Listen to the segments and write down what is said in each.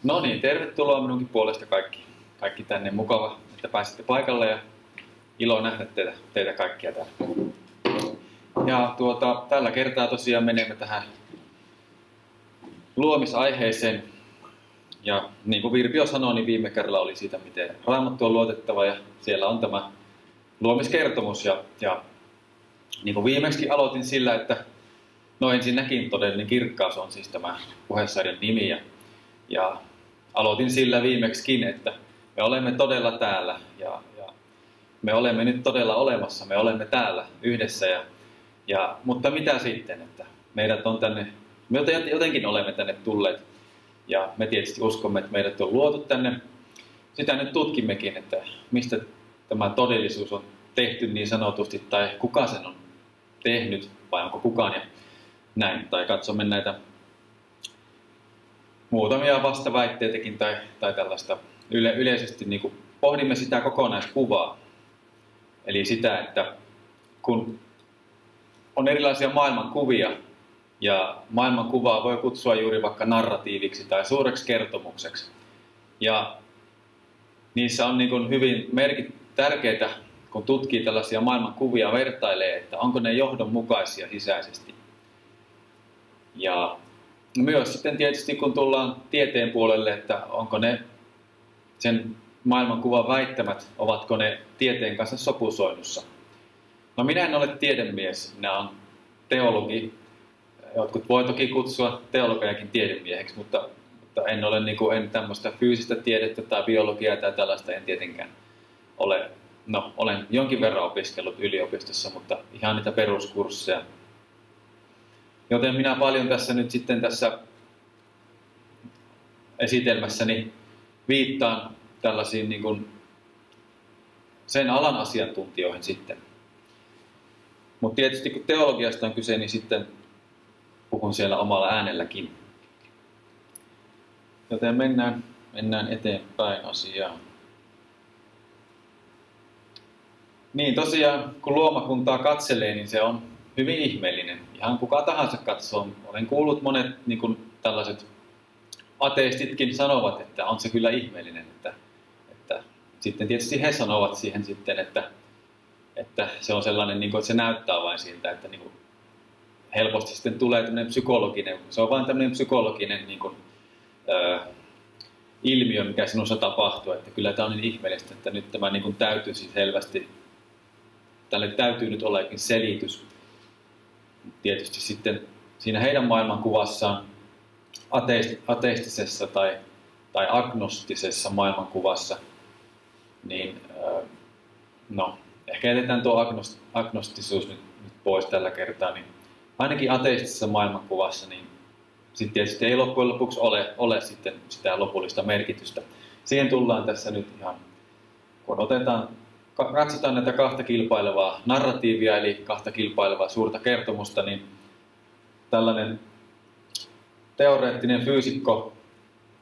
No niin, tervetuloa minunkin puolesta kaikki tänne. Mukava, että pääsitte paikalle ja ilo nähdä teitä kaikkia täällä. Ja tällä kertaa tosiaan menemme tähän luomisaiheeseen. Ja niin kuin Virpio sanoi, niin viime kerralla oli siitä, miten Raamattu on luotettava ja siellä on tämä luomiskertomus. Ja niin kuin viimeksi aloitin sillä, että no ensinnäkin todellinen kirkkaus on siis tämä puheessarjan nimi. Ja aloitin sillä viimeksikin, että me olemme todella täällä ja me olemme nyt todella olemassa, me olemme täällä yhdessä. Mutta mitä sitten, että meidät on tänne, me jotenkin olemme tänne tulleet ja me tietysti uskomme, että meidät on luotu tänne. Sitä nyt tutkimmekin, että mistä tämä todellisuus on tehty niin sanotusti tai kuka sen on tehnyt vai onko kukaan ja näin. Tai katsomme näitä muutamia vastaväitteitäkin tai tällaista yleisesti niin kuin pohdimme sitä kokonaiskuvaa. Eli sitä, että kun on erilaisia maailmankuvia ja maailmankuvaa voi kutsua juuri vaikka narratiiviksi tai suureksi kertomukseksi. Ja niissä on niin kuin hyvin tärkeää, kun tutkii tällaisia maailmankuvia, vertailee, että onko ne johdonmukaisia sisäisesti. Ja myös sitten tietysti kun tullaan tieteen puolelle, että onko ne sen maailmankuvan väittämät, ovatko ne tieteen kanssa sopusoinnussa. No minä en ole tiedemies, minä olen teologi. Jotkut voi toki kutsua teologiakin tiedemieheksi, mutta en ole en tämmöistä fyysistä tiedettä tai biologiaa tai tällaista en tietenkään ole. No, olen jonkin verran opiskellut yliopistossa, mutta ihan niitä peruskursseja. Joten minä paljon tässä nyt sitten tässä esitelmässäni viittaan tällaisiin niin kuin sen alan asiantuntijoihin sitten. Mutta tietysti kun teologiasta on kyse, niin sitten puhun siellä omalla äänelläkin. Joten mennään eteenpäin asiaan. Niin tosiaan, kun luomakuntaa katselee, niin se on hyvin ihmeellinen. Ihan kuka tahansa katsoo. Olen kuullut monet niin kuin tällaiset ateistitkin sanovat, että on se kyllä ihmeellinen. Että sitten tietysti he sanovat siihen sitten, että se on sellainen, niin kuin, että se näyttää vain siltä, että niin kuin helposti sitten tulee tämmöinen psykologinen, se on vain tämmöinen psykologinen niin kuin, ilmiö, mikä sinussa tapahtuu, että kyllä tämä on niin ihmeellistä, että nyt tämä niin kuin täytyisi selvästi, tälle täytyy nyt olla jokin selitys. Tietysti sitten siinä heidän maailmankuvassaan, ateistisessa tai agnostisessa maailmankuvassa, niin no, ehkä jätetään tuo agnostisuus nyt pois tällä kertaa, niin ainakin ateistisessa maailmankuvassa, niin sitten tietysti ei loppujen lopuksi ole sitten sitä lopullista merkitystä. Siihen tullaan tässä nyt ihan, kun katsotaan näitä kahta kilpailevaa narratiivia, eli kahta kilpailevaa suurta kertomusta, niin tällainen teoreettinen fyysikko,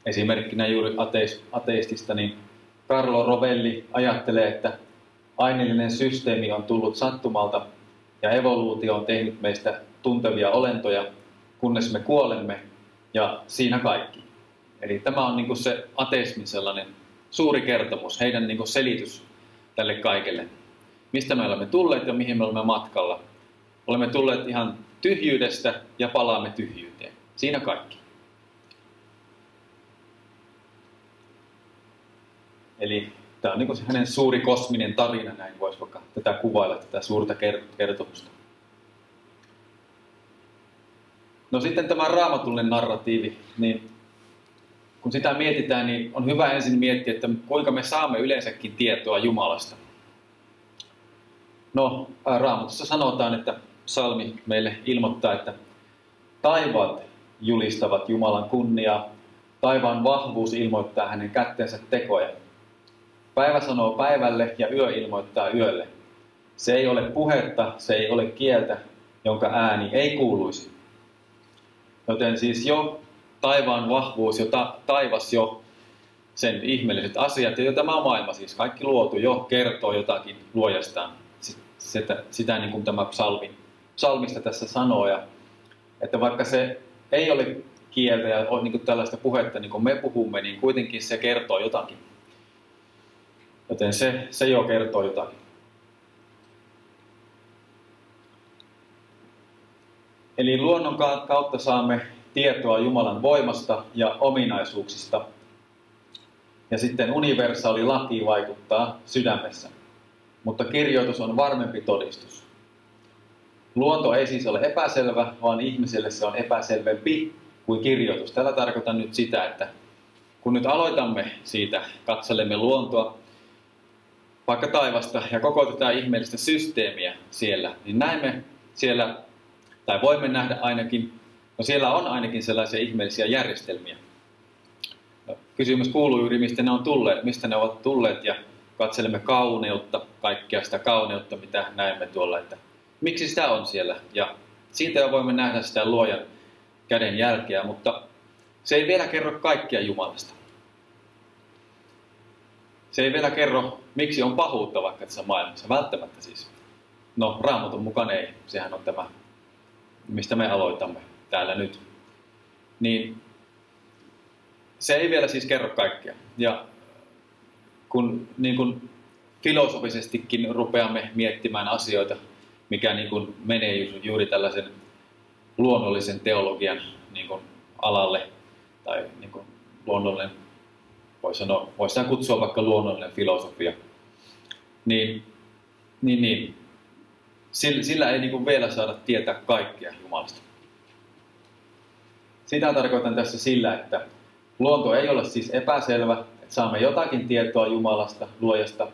esimerkkinä juuri ateistista, niin Carlo Rovelli ajattelee, että aineellinen systeemi on tullut sattumalta ja evoluutio on tehnyt meistä tuntevia olentoja, kunnes me kuolemme ja siinä kaikki. Eli tämä on niin kuin se ateismin sellainen suuri kertomus, heidän niin kuin selitys tälle kaikelle. Mistä me olemme tulleet ja mihin me olemme matkalla. Olemme tulleet ihan tyhjyydestä ja palaamme tyhjyyteen. Siinä kaikki. Eli tämä on niin kuin hänen suuri kosminen tarina, näin voisi vaikka tätä kuvailla, tätä suurta kertomusta. No sitten tämä raamatullinen narratiivi, niin kun sitä mietitään, niin on hyvä ensin miettiä, että kuinka me saamme yleensäkin tietoa Jumalasta. No, Raamatussa sanotaan, että psalmi meille ilmoittaa, että taivaat julistavat Jumalan kunniaa, taivaan vahvuus ilmoittaa hänen kättensä tekoja. Päivä sanoo päivälle ja yö ilmoittaa yölle. Se ei ole puhetta, se ei ole kieltä, jonka ääni ei kuuluisi. Joten siis jo taivaan vahvuus, jo taivas jo sen ihmeelliset asiat ja jo tämä maailma, siis kaikki luotu jo kertoo jotakin luojastaan. Sitä niin kuin tämä psalmista tässä sanoo. Ja, että vaikka se ei ole kieltä ja on niin kuin tällaista puhetta, niin kuin me puhumme, niin kuitenkin se kertoo jotakin. Joten se jo kertoo jotakin. Eli luonnon kautta saamme tietoa Jumalan voimasta ja ominaisuuksista. Ja sitten universaali laki vaikuttaa sydämessä. Mutta kirjoitus on varmempi todistus. Luonto ei siis ole epäselvä, vaan ihmiselle se on epäselvempi kuin kirjoitus. Tällä tarkoitan nyt sitä, että kun nyt aloitamme siitä, katselemme luontoa, vaikka taivasta ja koko tätä ihmeellistä systeemiä siellä, niin näemme siellä, tai voimme nähdä ainakin, no siellä on ainakin sellaisia ihmeellisiä järjestelmiä. No, kysymys kuuluu juuri, mistä ne on tulleet, mistä ne ovat tulleet, ja katselemme kauneutta, kaikkea sitä kauneutta, mitä näemme tuolla, että miksi sitä on siellä. Ja siitä jo voimme nähdä sitä luojan käden jälkeä, mutta se ei vielä kerro kaikkia Jumalasta. Se ei vielä kerro, miksi on pahuutta vaikka tässä maailmassa, välttämättä siis. No, Raamatun mukaan ei. Sehän on tämä, mistä me aloitamme täällä nyt. Niin se ei vielä siis kerro kaikkea. Ja kun niin kuin filosofisestikin rupeamme miettimään asioita, mikä niin kuin menee juuri tällaisen luonnollisen teologian niin kuin alalle, tai niin kuin luonnollinen, voisi sitä kutsua vaikka luonnollinen filosofia, niin sillä ei niin kuin vielä saada tietää kaikkea Jumalasta. Sitä tarkoitan tässä sillä, että luonto ei ole siis epäselvä, että saamme jotakin tietoa Jumalasta, luojasta,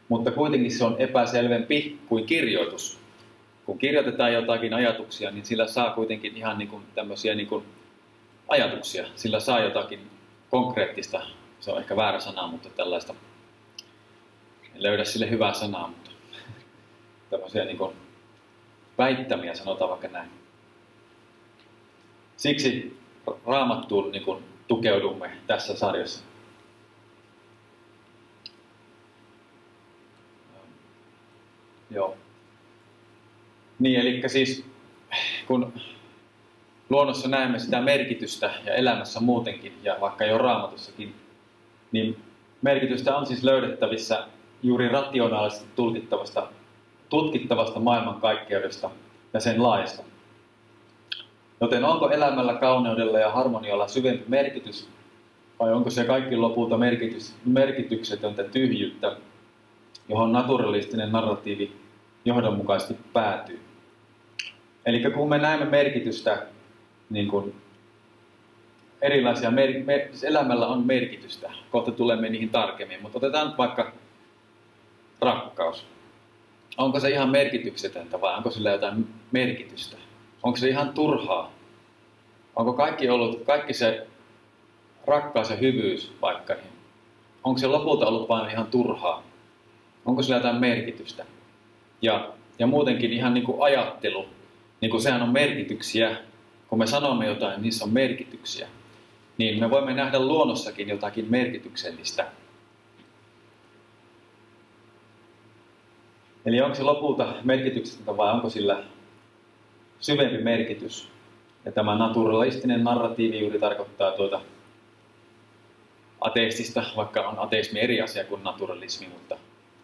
mutta kuitenkin se on epäselvempi kuin kirjoitus. Kun kirjoitetaan jotakin ajatuksia, niin sillä saa kuitenkin ihan niin kuin tämmöisiä niin kuin ajatuksia. Sillä saa jotakin konkreettista, se on ehkä väärä sana, mutta tällaista, en löydä sille hyvää sanaa, mutta tämmöisiä niin kuin väittämiä, sanotaan vaikka näin. Siksi Raamattuun niin kuin tukeudumme tässä sarjassa. Joo. Niin, eli siis kun luonnossa näemme sitä merkitystä ja elämässä muutenkin ja vaikka jo Raamatussakin, niin merkitystä on siis löydettävissä juuri rationaalisesti tutkittavasta maailmankaikkeudesta ja sen laajasta. Joten onko elämällä, kauneudella ja harmonialla syvempi merkitys vai onko se kaikki lopulta merkityksetöntä tyhjyyttä, johon naturalistinen narratiivi johdonmukaisesti päätyy? Eli kun me näemme merkitystä, niin kuin erilaisia, siis elämällä on merkitystä, kohta tulemme niihin tarkemmin, mutta otetaan nyt vaikka rakkaus. Onko se ihan merkityksetöntä vai onko sillä jotain merkitystä? Onko se ihan turhaa? Onko kaikki se rakkaus ja hyvyys vaikka, niin onko se lopulta ollut vain ihan turhaa? Onko sillä jotain merkitystä? Ja muutenkin ihan niin kuin ajattelu, niin kuin sehän on merkityksiä, kun me sanomme jotain, niin niissä on merkityksiä. Niin me voimme nähdä luonnossakin jotakin merkityksellistä. Eli onko se lopulta merkityksetöntä vai onko sillä syvempi merkitys? Ja tämä naturalistinen narratiivi juuri tarkoittaa ateistista, vaikka on ateismi eri asia kuin naturalismi, mutta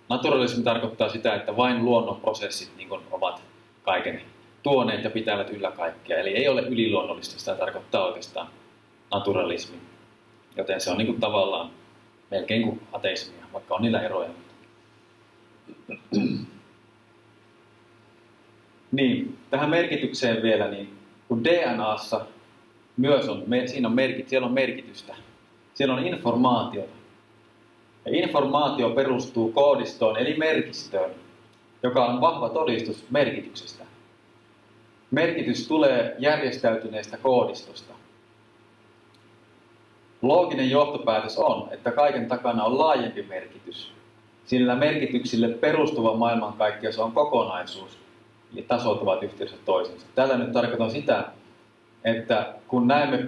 naturalismi tarkoittaa sitä, että vain luonnonprosessit niin kuin ovat kaiken tuoneet ja pitävät yllä kaikkea. Eli ei ole yliluonnollista, sitä tarkoittaa oikeastaan naturalismi. Joten se on niin kuin tavallaan melkein kuin ateismia, vaikka on niillä eroja. Niin, tähän merkitykseen vielä, niin kun DNAssa myös siellä on merkitystä. Siellä on informaatiota. Ja informaatio perustuu koodistoon eli merkistöön, joka on vahva todistus merkityksestä. Merkitys tulee järjestäytyneestä koodistosta. Looginen johtopäätös on, että kaiken takana on laajempi merkitys, sillä merkityksille perustuva maailmankaikkeus on kokonaisuus, eli tasot ovat yhteydessä toisensa. Tällä nyt tarkoitan sitä, että kun näemme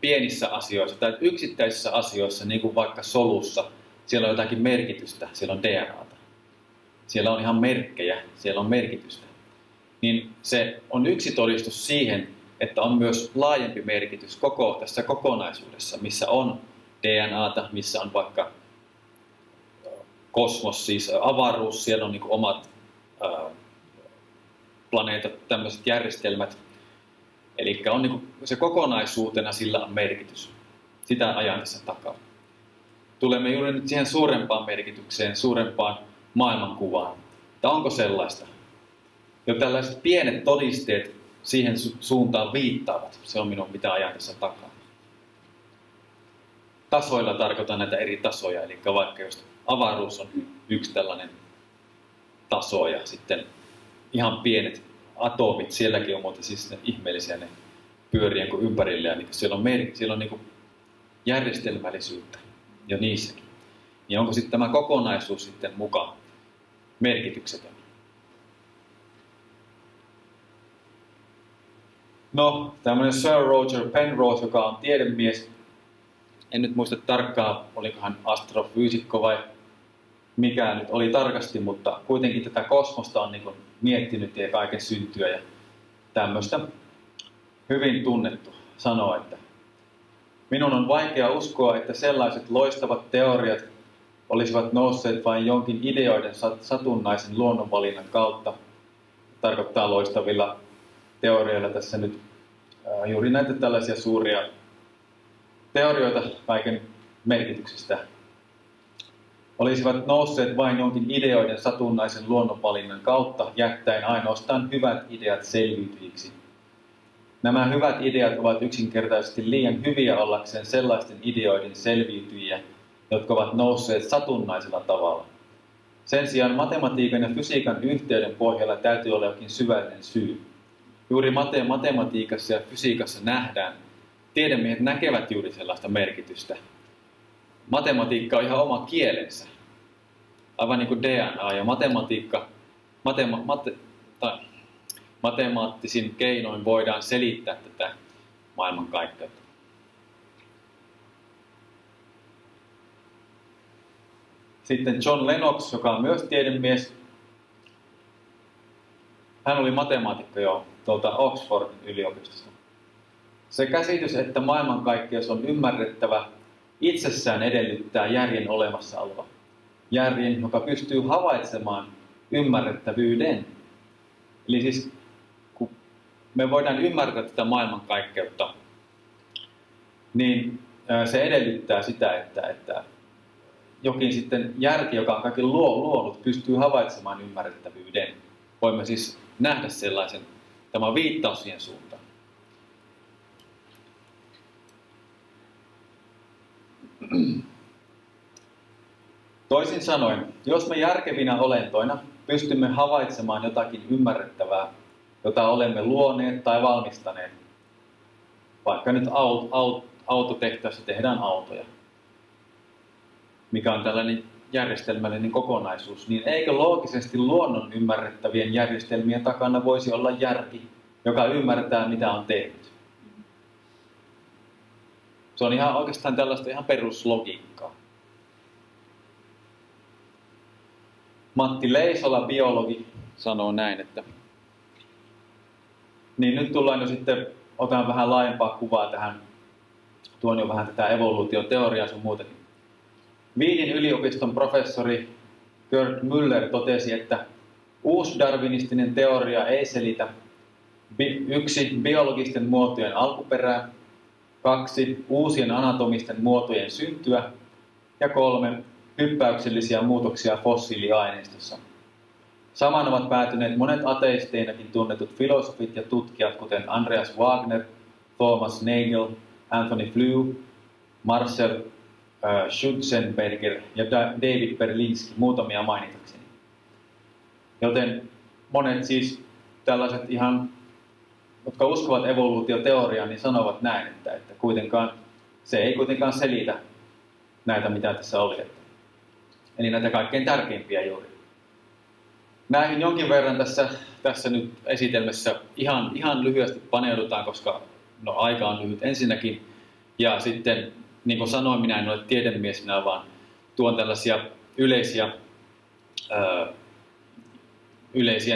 pienissä asioissa tai yksittäisissä asioissa, niin kuin vaikka solussa, siellä on jotakin merkitystä, siellä on DNAta. Siellä on ihan merkkejä, siellä on merkitystä. Niin se on yksi todistus siihen, että on myös laajempi merkitys koko tässä kokonaisuudessa, missä on DNAta, missä on vaikka kosmos, siis avaruus, siellä on niin kuin omat planeetat, tämmöiset järjestelmät. Eli on niin kuin se kokonaisuutena sillä on merkitys. Sitä ajan tässä takaa. Tulemme juuri nyt siihen suurempaan merkitykseen, suurempaan maailmankuvaan. Että onko sellaista? Jo tällaiset pienet todisteet siihen suuntaan viittaavat. Se on minun mitä ajan tässä takaa. Tasoilla tarkoitan näitä eri tasoja. Eli vaikka jos avaruus on yksi tällainen taso ja sitten ihan pienet atomit, sielläkin on muuten siis ne ihmeellisiä ne pyörien kuin ympärillä. Niin siellä on niin kuin järjestelmällisyyttä jo niissäkin. Niin onko sitten tämä kokonaisuus sitten mukaan merkityksetön? No, tämmöinen Sir Roger Penrose, joka on tiedemies. En nyt muista tarkkaan, oliko hän astrofyysikko vai mikä nyt oli tarkasti, mutta kuitenkin tätä kosmosta on niin kuin miettinyt ja kaiken syntyä ja tämmöistä. Hyvin tunnettu sanoo, että minun on vaikea uskoa, että sellaiset loistavat teoriat olisivat nousseet vain jonkin ideoiden satunnaisen luonnonvalinnan kautta. Tarkoittaa loistavilla teorioilla tässä nyt juuri näitä tällaisia suuria teorioita kaiken merkityksestä. Olisivat nousseet vain jonkin ideoiden satunnaisen luonnonvalinnan kautta, jättäen ainoastaan hyvät ideat selviytyjiksi. Nämä hyvät ideat ovat yksinkertaisesti liian hyviä ollakseen sellaisten ideoiden selviytyjiä, jotka ovat nousseet satunnaisella tavalla. Sen sijaan matematiikan ja fysiikan yhteyden pohjalla täytyy olla jokin syvällinen syy. Juuri matematiikassa ja fysiikassa nähdään, tiedemiehet näkevät juuri sellaista merkitystä. Matematiikka on ihan oma kielensä. Aivan niin kuin DNA ja matemaattisin keinoin voidaan selittää tätä maailmankaikkeutta. Sitten John Lennox, joka on myös tiedemies. Hän oli matemaatikko jo tuolta Oxford-yliopistosta. Se käsitys, että maailmankaikkeus on ymmärrettävä, itsessään edellyttää järjen olemassaoloa. Järjen, joka pystyy havaitsemaan ymmärrettävyyden. Eli siis, kun me voidaan ymmärtää tätä maailmankaikkeutta, niin se edellyttää sitä, että jokin sitten järki, joka on kaiken luonut, pystyy havaitsemaan ymmärrettävyyden. Voimme siis nähdä sellaisen, tämä viittaus siihen suuntaan. Toisin sanoen, jos me järkevinä olentoina pystymme havaitsemaan jotakin ymmärrettävää, jota olemme luoneet tai valmistaneet, vaikka nyt autotehtaassa tehdään autoja, mikä on tällainen järjestelmällinen kokonaisuus, niin eikö loogisesti luonnon ymmärrettävien järjestelmien takana voisi olla järki, joka ymmärtää, mitä on tehty? Se on ihan oikeastaan tällaista ihan peruslogiikkaa. Matti Leisola, biologi, sanoo näin, että niin nyt tullaan jo sitten, otan vähän laajempaa kuvaa tähän, tuon jo vähän tätä evoluutioteoriaa sun muutakin. Wienin yliopiston professori Gerd Müller totesi, että uusdarwinistinen teoria ei selitä 1. biologisten muotojen alkuperää, 2. uusien anatomisten muotojen syntyä ja 3. hyppäyksellisiä muutoksia fossiiliaineistossa. Saman ovat päätyneet monet ateisteinakin tunnetut filosofit ja tutkijat, kuten Andreas Wagner, Thomas Nagel, Anthony Flew, Marcel Schutzenberger ja David Berlinski, muutamia mainitakseni. Joten monet siis tällaiset ihan, jotka uskovat evoluutioteoriaan, niin sanovat näin, että kuitenkaan, se ei kuitenkaan selitä näitä, mitä tässä oli. Eli näitä kaikkein tärkeimpiä juuri. Näihin jonkin verran tässä nyt esitelmässä ihan lyhyesti paneudutaan, koska no, aika on lyhyt ensinnäkin. Ja sitten, niin kuin sanoin, minä en ole tiedemies, minä vaan tuon tällaisia yleisiä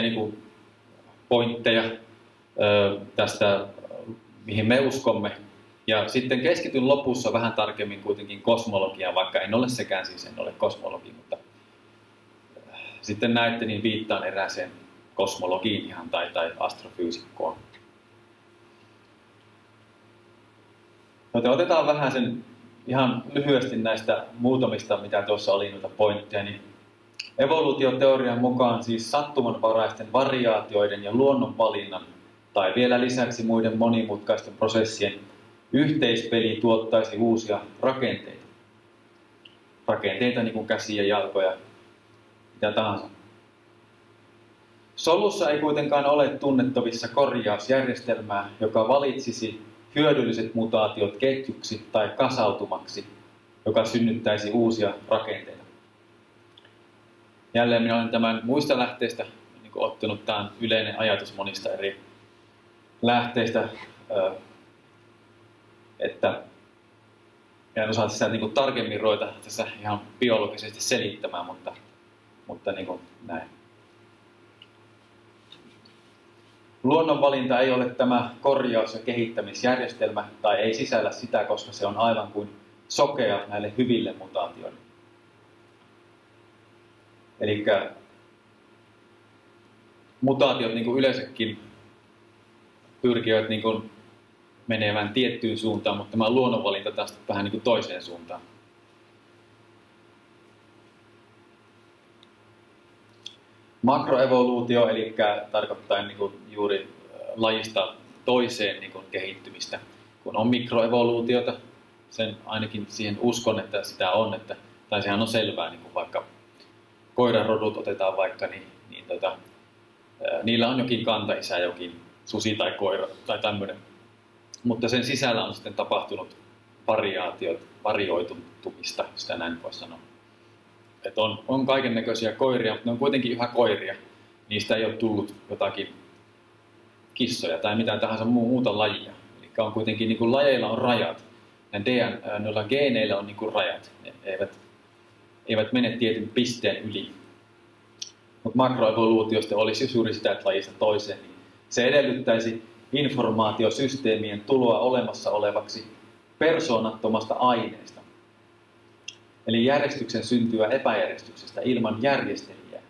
niin kuin pointteja tästä mihin me uskomme. Ja sitten keskityn lopussa vähän tarkemmin kuitenkin kosmologiaan, vaikka en ole sekään, siis en ole kosmologi, mutta sitten näette, niin viittaan erääseen kosmologiin ihan tai astrofyysikkoon. Joten otetaan vähän sen ihan lyhyesti näistä muutamista, mitä tuossa oli noita pointteja. Niin evoluutioteorian mukaan siis sattumanvaraisten variaatioiden ja luonnonvalinnan tai vielä lisäksi muiden monimutkaisten prosessien yhteispeli tuottaisi uusia rakenteita. Rakenteita niin kuin käsiä, jalkoja, mitä tahansa. Solussa ei kuitenkaan ole tunnettavissa korjausjärjestelmää, joka valitsisi hyödylliset mutaatiot ketjuksi tai kasautumaksi, joka synnyttäisi uusia rakenteita. Jälleen minä olen tämän muista lähteistä niin ottanut, tämä yleinen ajatus monista eri lähteistä, että en osaa sitä niin tarkemmin ruveta tässä ihan biologisesti selittämään, mutta niin kuin näin. Luonnonvalinta ei ole tämä korjaus- ja kehittämisjärjestelmä tai ei sisällä sitä, koska se on aivan kuin sokea näille hyville mutaatioille. Eli mutaatiot niin kuin yleensäkin pyrkivät niin kuin menevän tiettyyn suuntaan, mutta tämä luonnonvalinta taas vähän niin kuin toiseen suuntaan. Makroevoluutio, eli tarkoittaa niin kuin juuri lajista toiseen niin kuin kehittymistä, kun on mikroevoluutiota, sen ainakin siihen uskon, että sitä on, tai sehän on selvää, niin kuin vaikka koirarodut otetaan vaikka, niin niillä on jokin kantaisä, jokin susi tai koira tai tämmöinen, mutta sen sisällä on sitten tapahtunut varioitumista, sitä näin voi sanoa. Että on kaiken näköisiä koiria, mutta ne on kuitenkin yhä koiria. Niistä ei ole tullut jotakin kissoja tai mitään tahansa muuta lajia. Eli on kuitenkin niin kuin lajeilla on rajat. Noilla geeneillä on niin kuin rajat. Ne eivät mene tietyn pisteen yli. Mutta makroevoluutiosta olisi juuri sitä, että lajista toiseen. Niin se edellyttäisi informaatiosysteemien tuloa olemassa olevaksi persoonattomasta aineesta. Eli järjestyksen syntyä epäjärjestyksestä ilman järjestelijää,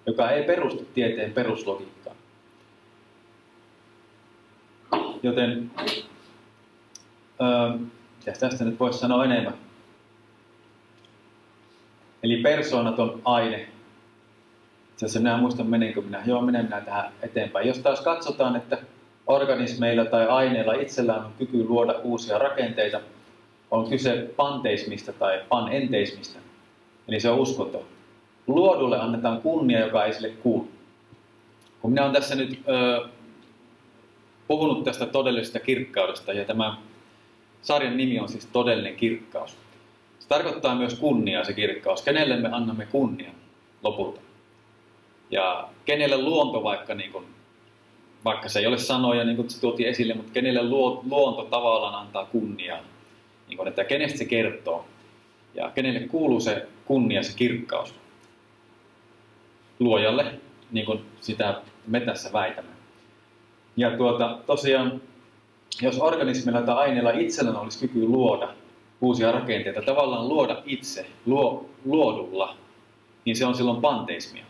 joka ei perustu tieteen peruslogiikkaan. Joten, mitäs tästä nyt voisi sanoa enemmän? Eli persoonaton aine. Itse asiassa minä muistan, menenkö minä? Joo, menen minä tähän eteenpäin. Jos taas katsotaan, että organismeilla tai aineilla itsellään on kyky luoda uusia rakenteita, on kyse panteismista tai panenteismistä, eli se on uskonto. Luodulle annetaan kunnia, joka ei sille kuulu. Kun minä olen tässä nyt puhunut tästä todellisesta kirkkaudesta, ja tämä sarjan nimi on siis Todellinen kirkkaus. Se tarkoittaa myös kunniaa, se kirkkaus. Kenelle me annamme kunnian lopulta? Ja kenelle luonto vaikka se ei ole sanoja, niin kuin se tuotiin esille, mutta kenelle luonto tavallaan antaa kunniaa? Niin kuin, että kenestä se kertoo ja kenelle kuuluu se kunnia, se kirkkaus. Luojalle, niin kuin sitä me tässä väitämme. Ja tosiaan, jos organismilla tai aineella itsellään olisi kyky luoda uusia rakenteita, tavallaan luoda itse luodulla, niin se on silloin panteismia.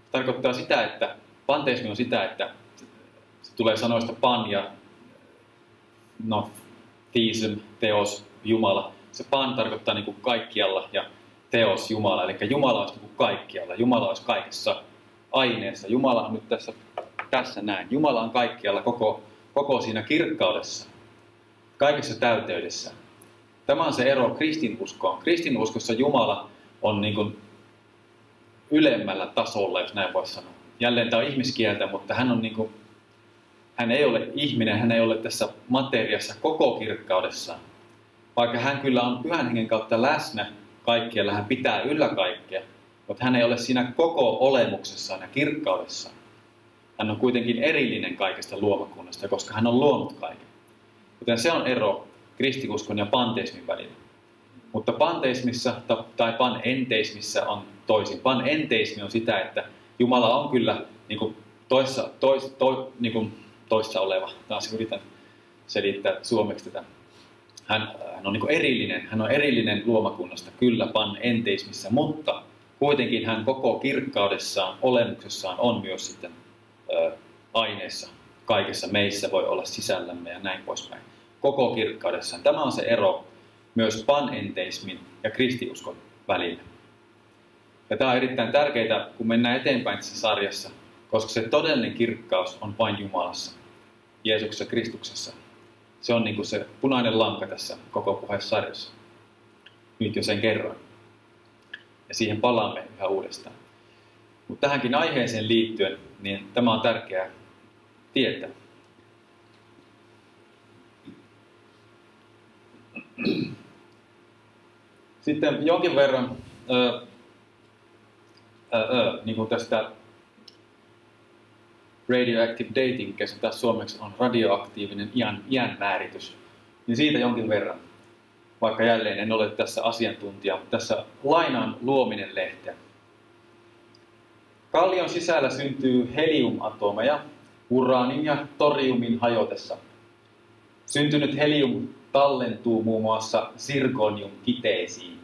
Se tarkoittaa sitä, että panteismi on sitä, että se tulee sanoista pan ja theism, teos, Jumala. Se pan tarkoittaa niin kuin kaikkialla ja teos Jumala, eli Jumala olisi niin kuin kaikkialla. Jumala olisi kaikessa aineessa. Jumala on nyt tässä näin. Jumala on kaikkialla koko siinä kirkkaudessa, kaikessa täyteydessä. Tämä on se ero kristinuskoon. Kristinuskossa Jumala on niin kuin ylemmällä tasolla, jos näin voisi sanoa. Jälleen tämä on ihmiskieltä, mutta hän ei ole ihminen, hän ei ole tässä materiassa koko kirkkaudessaan. Vaikka hän kyllä on Pyhän Hengen kautta läsnä kaikkialla, hän pitää yllä kaikkea, mutta hän ei ole siinä koko olemuksessaan ja kirkkaudessaan. Hän on kuitenkin erillinen kaikesta luomakunnasta, koska hän on luonut kaiken. Joten se on ero kristinuskon ja panteismin välillä. Mutta panteismissa tai panenteismissä on toisin. Panenteismi on sitä, että Jumala on kyllä niin kuin toissa oleva. Taas yritän selittää suomeksi tätä. Hän on niin kuin erillinen, hän on erillinen luomakunnasta, kyllä panenteismissä, mutta kuitenkin hän koko kirkkaudessaan, olemuksessaan on myös sitten aineessa. Kaikessa meissä voi olla sisällämme ja näin poispäin. Koko kirkkaudessaan. Tämä on se ero myös panenteismin ja kristiuskon välillä. Ja tämä on erittäin tärkeää, kun mennään eteenpäin tässä sarjassa, koska se todellinen kirkkaus on vain Jumalassa, Jeesuksessa Kristuksessa. Se on niin kuin se punainen lanka tässä koko puheessarjassa. Nyt jo sen kerroin. Ja siihen palaamme yhä uudestaan. Mutta tähänkin aiheeseen liittyen, niin tämä on tärkeää tietää. Sitten jonkin verran niin kuin tästä radioactive dating, joka suomeksi on radioaktiivinen iän määritys, niin siitä jonkin verran. Vaikka jälleen en ole tässä asiantuntija, mutta tässä lainaan Luominen-lehteä. Kallion sisällä syntyy heliumatomeja uraanin ja toriumin hajotessa. Syntynyt helium tallentuu muun muassa zirconium-kiteisiin.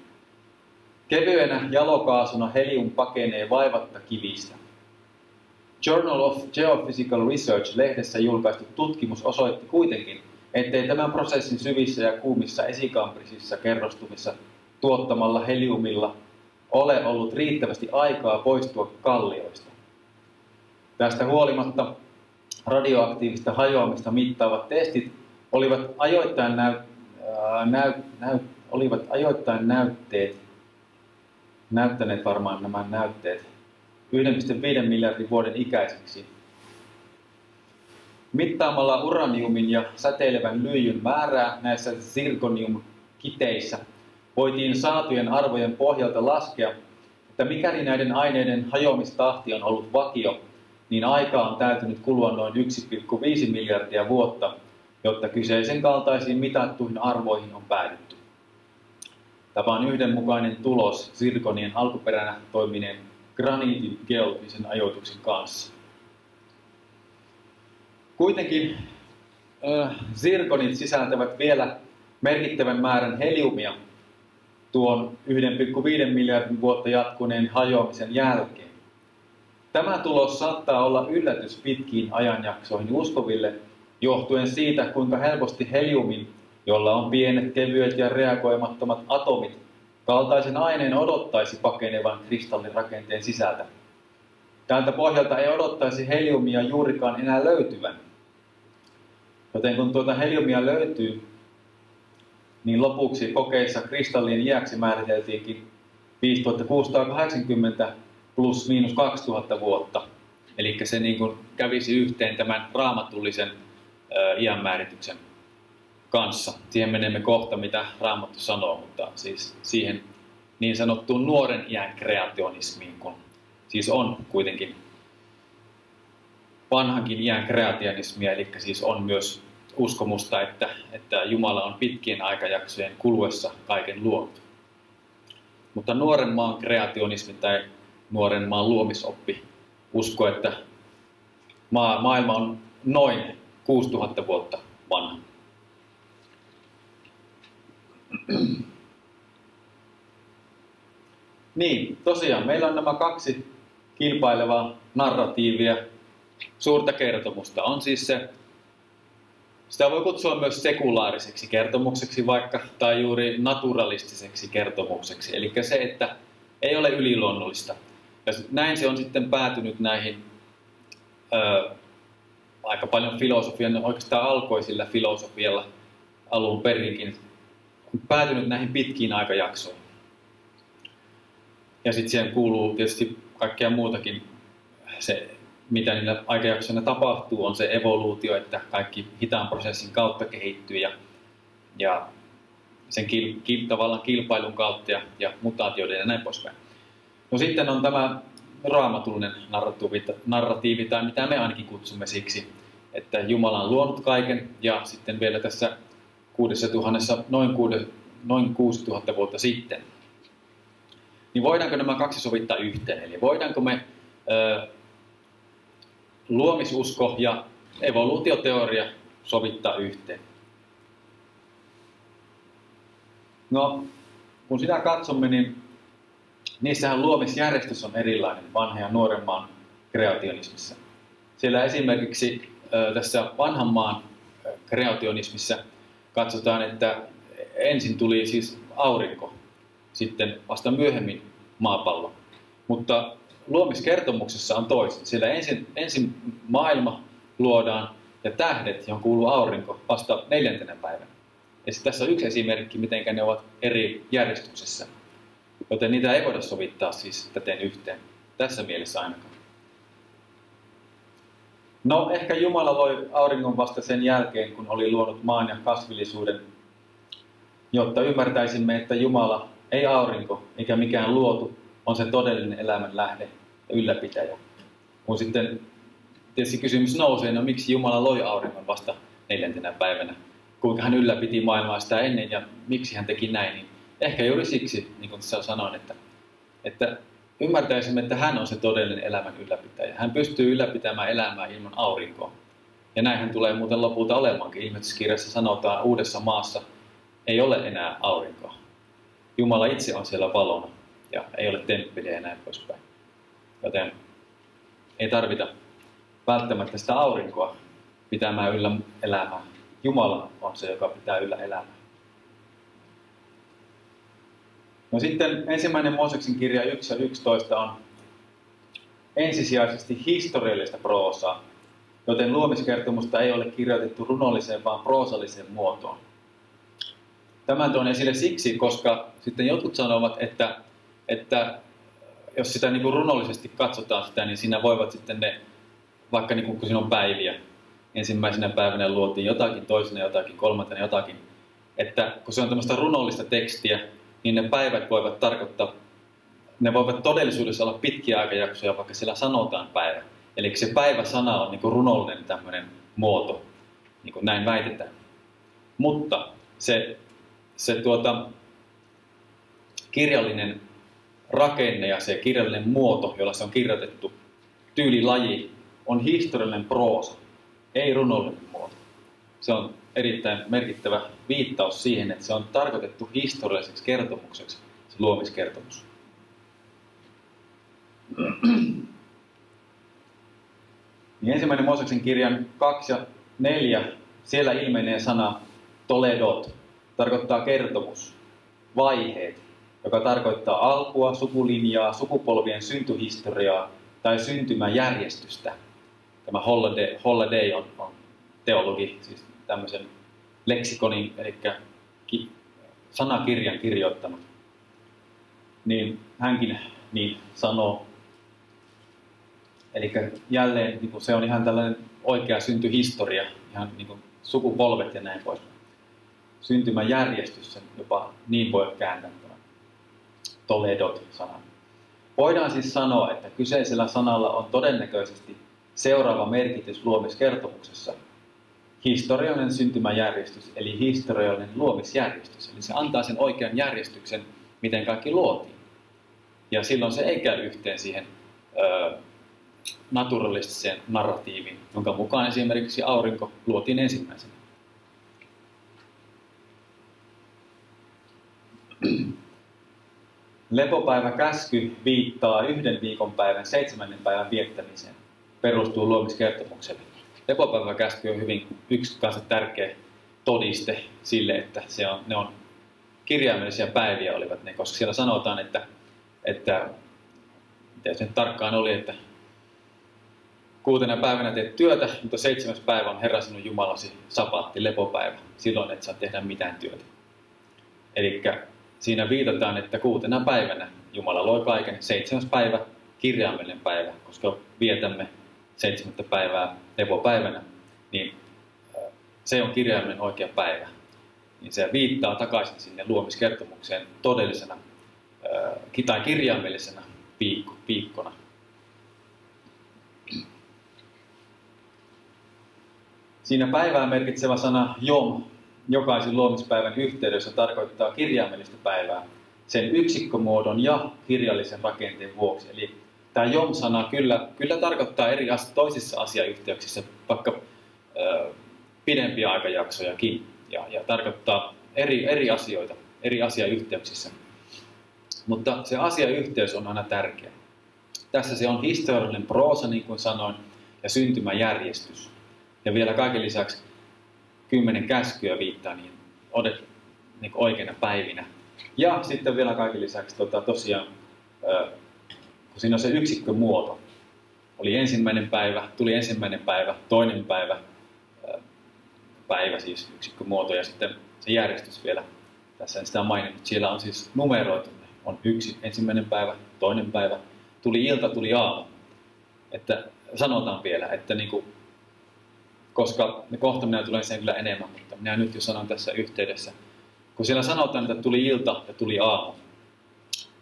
Kevyenä jalokaasuna helium pakenee vaivatta kivistä. Journal of Geophysical Research-lehdessä julkaistu tutkimus osoitti kuitenkin, ettei tämän prosessin syvissä ja kuumissa esikamprisissa kerrostumissa tuottamalla heliumilla ole ollut riittävästi aikaa poistua kallioista. Tästä huolimatta radioaktiivista hajoamista mittaavat testit olivat ajoittain näyttäneet varmaan nämä näytteet 1,5 miljardin vuoden ikäisiksi. Mittaamalla uraniumin ja säteilevän lyijyn määrää näissä zirconium-kiteissä voitiin saatujen arvojen pohjalta laskea, että mikäli näiden aineiden hajoamistahti on ollut vakio, niin aikaa on täytynyt kulua noin 1,5 miljardia vuotta, jotta kyseisen kaltaisiin mitattuihin arvoihin on päädytty. Tämä on yhdenmukainen tulos zirkonien alkuperänä toimineen graniitin geologisen ajoituksen kanssa. Kuitenkin zirkonit sisältävät vielä merkittävän määrän heliumia tuon 1,5 miljardin vuotta jatkuneen hajoamisen jälkeen. Tämä tulos saattaa olla yllätys pitkiin ajanjaksoihin uskoville, johtuen siitä, kuinka helposti heliumin, jolla on pienet, kevyet ja reagoimattomat atomit, kaltaisen aineen odottaisi pakenevan kristallirakenteen sisältä. Tältä pohjalta ei odottaisi heliumia juurikaan enää löytyvän. Joten kun tuota heliumia löytyy, niin lopuksi kokeissa kristallien iäksi määriteltiinkin 5680 plus miinus 2000 vuotta. Eli se niin kuin kävisi yhteen tämän raamatullisen iänmäärityksen kanssa. Siihen menemme kohta, mitä Raamattu sanoo, mutta siis siihen niin sanottuun nuoren iän kreationismiin, kun siis on kuitenkin vanhankin iän kreationismia, eli siis on myös uskomusta, että Jumala on pitkien aikajaksojen kuluessa kaiken luonut. Mutta nuoren maan kreationismi tai nuoren maan luomisoppi uskoo, että maailma on noin 6000 vuotta vanha. Niin, tosiaan meillä on nämä kaksi kilpailevaa narratiivia, suurta kertomusta. On siis se, sitä voi kutsua myös sekulaariseksi kertomukseksi vaikka, tai juuri naturalistiseksi kertomukseksi. Eli se, että ei ole yliluonnollista. Ja näin se on sitten päätynyt näihin aika paljon filosofian, oikeastaan alkoi sillä filosofialla alun perinkin, päätynyt näihin pitkiin aikajaksoihin. Ja sitten siihen kuuluu tietysti kaikkea muutakin. Se, mitä niillä aikajaksoina tapahtuu, on se evoluutio, että kaikki hitaan prosessin kautta kehittyy ja sen tavallaan kilpailun kautta ja mutaatioiden ja näin poispäin. No sitten on tämä raamatullinen narratiivi, tai mitä me ainakin kutsumme siksi, että Jumala on luonut kaiken ja sitten vielä tässä 6000, noin 6000 vuotta sitten. Niin voidaanko nämä kaksi sovittaa yhteen? Eli voidaanko me luomisusko ja evoluutioteoria sovittaa yhteen? No, kun sitä katsomme, niin niissähän luomisjärjestys on erilainen vanhan ja nuoren maan kreationismissa. Siellä esimerkiksi tässä vanhan maan kreationismissa katsotaan, että ensin tuli siis aurinko, sitten vasta myöhemmin maapallo. Mutta luomiskertomuksessa on toisin. Siellä ensin maailma luodaan ja tähdet, johon kuuluu aurinko, vasta 4. päivänä. Ja tässä on yksi esimerkki, miten ne ovat eri järjestyksessä. Joten niitä ei voida sovittaa siis täten yhteen. Tässä mielessä ainakaan. No, ehkä Jumala loi auringon vasta sen jälkeen, kun oli luonut maan ja kasvillisuuden, jotta ymmärtäisimme, että Jumala, ei aurinko eikä mikään luotu, on se todellinen elämän lähde ja ylläpitäjä. Kun sitten tietysti kysymys nousee, no miksi Jumala loi auringon vasta 4. päivänä? Kuinka hän ylläpiti maailmaa sitä ennen ja miksi hän teki näin? Niin ehkä juuri siksi, niin kuin sanoin, että ymmärtäisimme, että hän on se todellinen elämän ylläpitäjä. Hän pystyy ylläpitämään elämää ilman aurinkoa. Ja näinhän tulee muuten lopulta olemaankin. Ilmestyskirjassa sanotaan, uudessa maassa ei ole enää aurinkoa. Jumala itse on siellä valona ja ei ole temppeliä ja näin poispäin. Joten ei tarvita välttämättä sitä aurinkoa pitämään yllä elämää. Jumala on se, joka pitää yllä elämää. No sitten 1. Mooseksen kirja 1 ja 11 on ensisijaisesti historiallista proosaa, joten luomiskertomusta ei ole kirjoitettu runolliseen, vaan proosalliseen muotoon. Tämän tuon esille siksi, koska sitten jotkut sanovat, että jos sitä niin kuin runollisesti katsotaan sitä, niin siinä voivat sitten ne, vaikka niin kun siinä on päiviä, ensimmäisenä päivänä luotiin jotakin, toisena jotakin, kolmantena jotakin, että kun se on tämmöistä runollista tekstiä, niin ne päivät voivat tarkoittaa, ne voivat todellisuudessa olla pitkiä aikajaksoja, vaikka siellä sanotaan päivä. Eli se päiväsana on niin kuin runollinen tämmöinen muoto, niin kuin näin väitetään. Mutta se kirjallinen rakenne ja se kirjallinen muoto, jolla se on kirjoitettu, tyylilaji, on historiallinen proosa, ei runollinen muoto. Se on erittäin merkittävä viittaus siihen, että se on tarkoitettu historialliseksi kertomukseksi, se luomiskertomus. Niin 1. Mooseksen kirjan 2 ja 4, siellä ilmenee sana toledot, tarkoittaa kertomus, vaiheet, joka tarkoittaa alkua, sukulinjaa, sukupolvien syntyhistoriaa tai syntymäjärjestystä. Tämä Holliday on teologi, siis tämmöisen leksikonin, eli sanakirjan kirjoittanut. Niin hänkin niin sanoo. Eli jälleen niin se on ihan tällainen oikea syntyhistoria, ihan niin kuin sukupolvet ja näin pois. Syntymäjärjestys, sen jopa niin voi kääntää tämän Toledot-sanan. Voidaan siis sanoa, että kyseisellä sanalla on todennäköisesti seuraava merkitys luomiskertomuksessa. Historiallinen syntymäjärjestys, eli historiallinen luomisjärjestys. Eli se antaa sen oikean järjestyksen, miten kaikki luotiin. Ja silloin se ei käy yhteen siihen naturalistiseen narratiiviin, jonka mukaan esimerkiksi aurinko luotiin ensimmäisenä. Lepopäiväkäsky viittaa 1 viikonpäivän 7. päivän viettämiseen, perustuu luomiskertomukselle. Lepopäiväkäsky on hyvin yksi kanssa tärkeä todiste sille, että ne on kirjaimellisia päiviä olivat ne, koska siellä sanotaan, että mitä se tarkkaan oli, että 6. päivänä teet työtä, mutta 7. päivä on Herra sinun Jumalasi sapaatti, lepopäivä. Silloin et saa tehdä mitään työtä. Eli siinä viitataan, että 6. päivänä Jumala loi kaiken, 7. päivä kirjaimellinen päivä, koska vietämme 7. päivää lepopäivänä, niin se on kirjaimellinen oikea päivä. Niin se viittaa takaisin sinne luomiskertomukseen todellisena tai kirjaimellisena viikkona. Siinä päivää merkitsevä sana jom jokaisen luomispäivän yhteydessä tarkoittaa kirjaimellista päivää sen yksikkömuodon ja kirjallisen rakenteen vuoksi. Eli tämä jom-sana kyllä tarkoittaa toisissa asiayhteyksissä vaikka pidempiä aikajaksojakin ja tarkoittaa eri asioita. eri asiayhteyksissä. Mutta se asiayhteys on aina tärkeä. Tässä se on historiallinen proosa, niin kuin sanoin, ja syntymäjärjestys. Ja vielä kaiken lisäksi 10 käskyä viittaa niin oikeina päivinä. Ja sitten vielä kaiken lisäksi tosiaan, kun siinä on se yksikkömuoto. Oli ensimmäinen päivä, tuli ensimmäinen päivä, toinen päivä siis yksikkömuoto ja sitten se järjestys vielä. Tässä en sitä maininnut. Siellä on siis numeroitu. On ensimmäinen päivä, toinen päivä, tuli ilta, tuli aamu. Että sanotaan vielä, että koska kohta minä tulen sen kyllä enemmän, mutta minä nyt jo sanon tässä yhteydessä. Kun siellä sanotaan, että tuli ilta ja tuli aamu.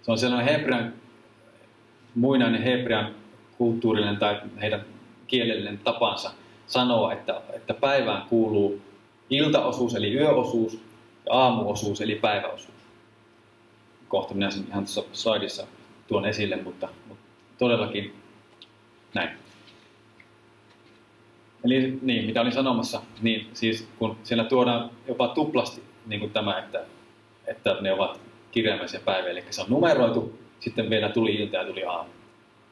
Se on sellainen muinainen hebrean kulttuurinen tai heidän kielellinen tapansa sanoa, että päivään kuuluu iltaosuus eli yöosuus ja aamuosuus eli päiväosuus. Kohta minä sen ihan tuossa slaidissa tuon esille, mutta todellakin näin. Eli niin, mitä olin sanomassa, niin siis kun siellä tuodaan jopa tuplasti niin kuin tämä, että ne ovat kirjaimellisia päiviä, eli se on numeroitu, sitten vielä tuli ilta ja tuli aamu.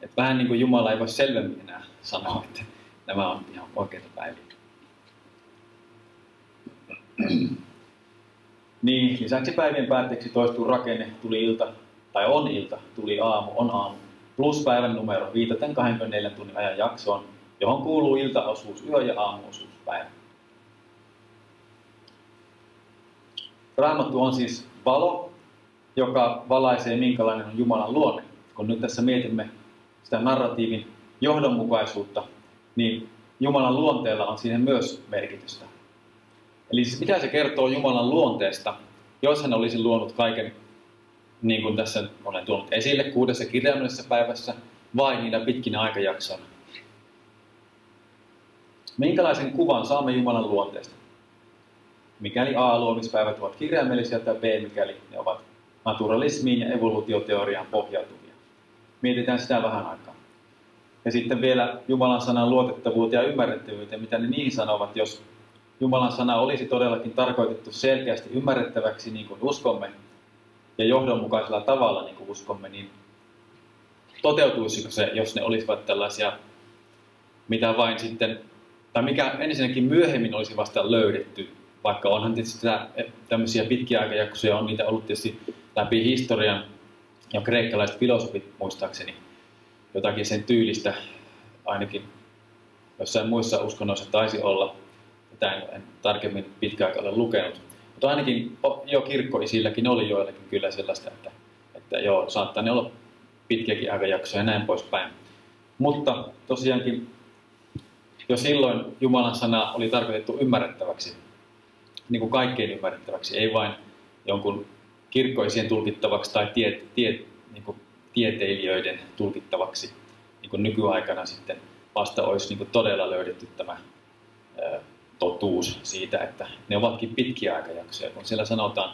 Että vähän niin kuin Jumala ei voi selvemmin enää sanoa, että nämä on ihan oikeita päiviä. Niin, lisäksi päivien päätteeksi toistuu rakenne, tuli ilta, tai on ilta, tuli aamu, on aamu, plus päivän numero, viitaten 24 tunnin ajan jaksoon, johon kuuluu iltaosuus, yö- ja aamuosuus, päivä. Raamattu on siis valo, joka valaisee, minkälainen on Jumalan luonne. Kun nyt tässä mietimme sitä narratiivin johdonmukaisuutta, niin Jumalan luonteella on siihen myös merkitystä. Eli siis mitä se kertoo Jumalan luonteesta, jos hän olisi luonut kaiken, niin kuin tässä olen tuonut esille, 6 kirjaimellisessä päivässä, vai niillä pitkinä aikajaksoina. Minkälaisen kuvan saamme Jumalan luonteesta? Mikäli A-luomispäivät ovat kirjaimellisia tai B, mikäli ne ovat naturalismiin ja evoluutioteoriaan pohjautuvia. Mietitään sitä vähän aikaa. Ja sitten vielä Jumalan sanan luotettavuuteen ja ymmärrettävyyteen, mitä ne niihin sanovat, jos Jumalan sana olisi todellakin tarkoitettu selkeästi ymmärrettäväksi niin kuin uskomme ja johdonmukaisella tavalla niin kuin uskomme, niin toteutuisiko se, jos ne olisivat tällaisia, mitä vain sitten, tai mikä ensinnäkin myöhemmin olisi vasta löydetty, vaikka onhan tietysti tämmöisiä pitkiä aikajaksoja, on niitä ollut tietysti läpi historian, ja kreikkalaiset filosofit muistaakseni jotakin sen tyylistä, ainakin jossain muissa uskonnoissa taisi olla, tätä en tarkemmin pitkä aikaa ole lukenut, mutta ainakin jo kirkkoisilläkin oli joillakin kyllä sellaista, että joo, saattaa ne olla pitkiäkin aikajaksoja ja näin poispäin. Mutta tosiaankin jo silloin Jumalan sana oli tarkoitettu ymmärrettäväksi, niin kuin kaikkein ymmärrettäväksi, ei vain jonkun kirkkoisien tulkittavaksi tai niin kuin tieteilijöiden tulkittavaksi, niin kuin nykyaikana sitten vasta olisi niin kuin todella löydetty tämä totuus siitä, että ne ovatkin pitkiä aikajaksoja, kun siellä sanotaan,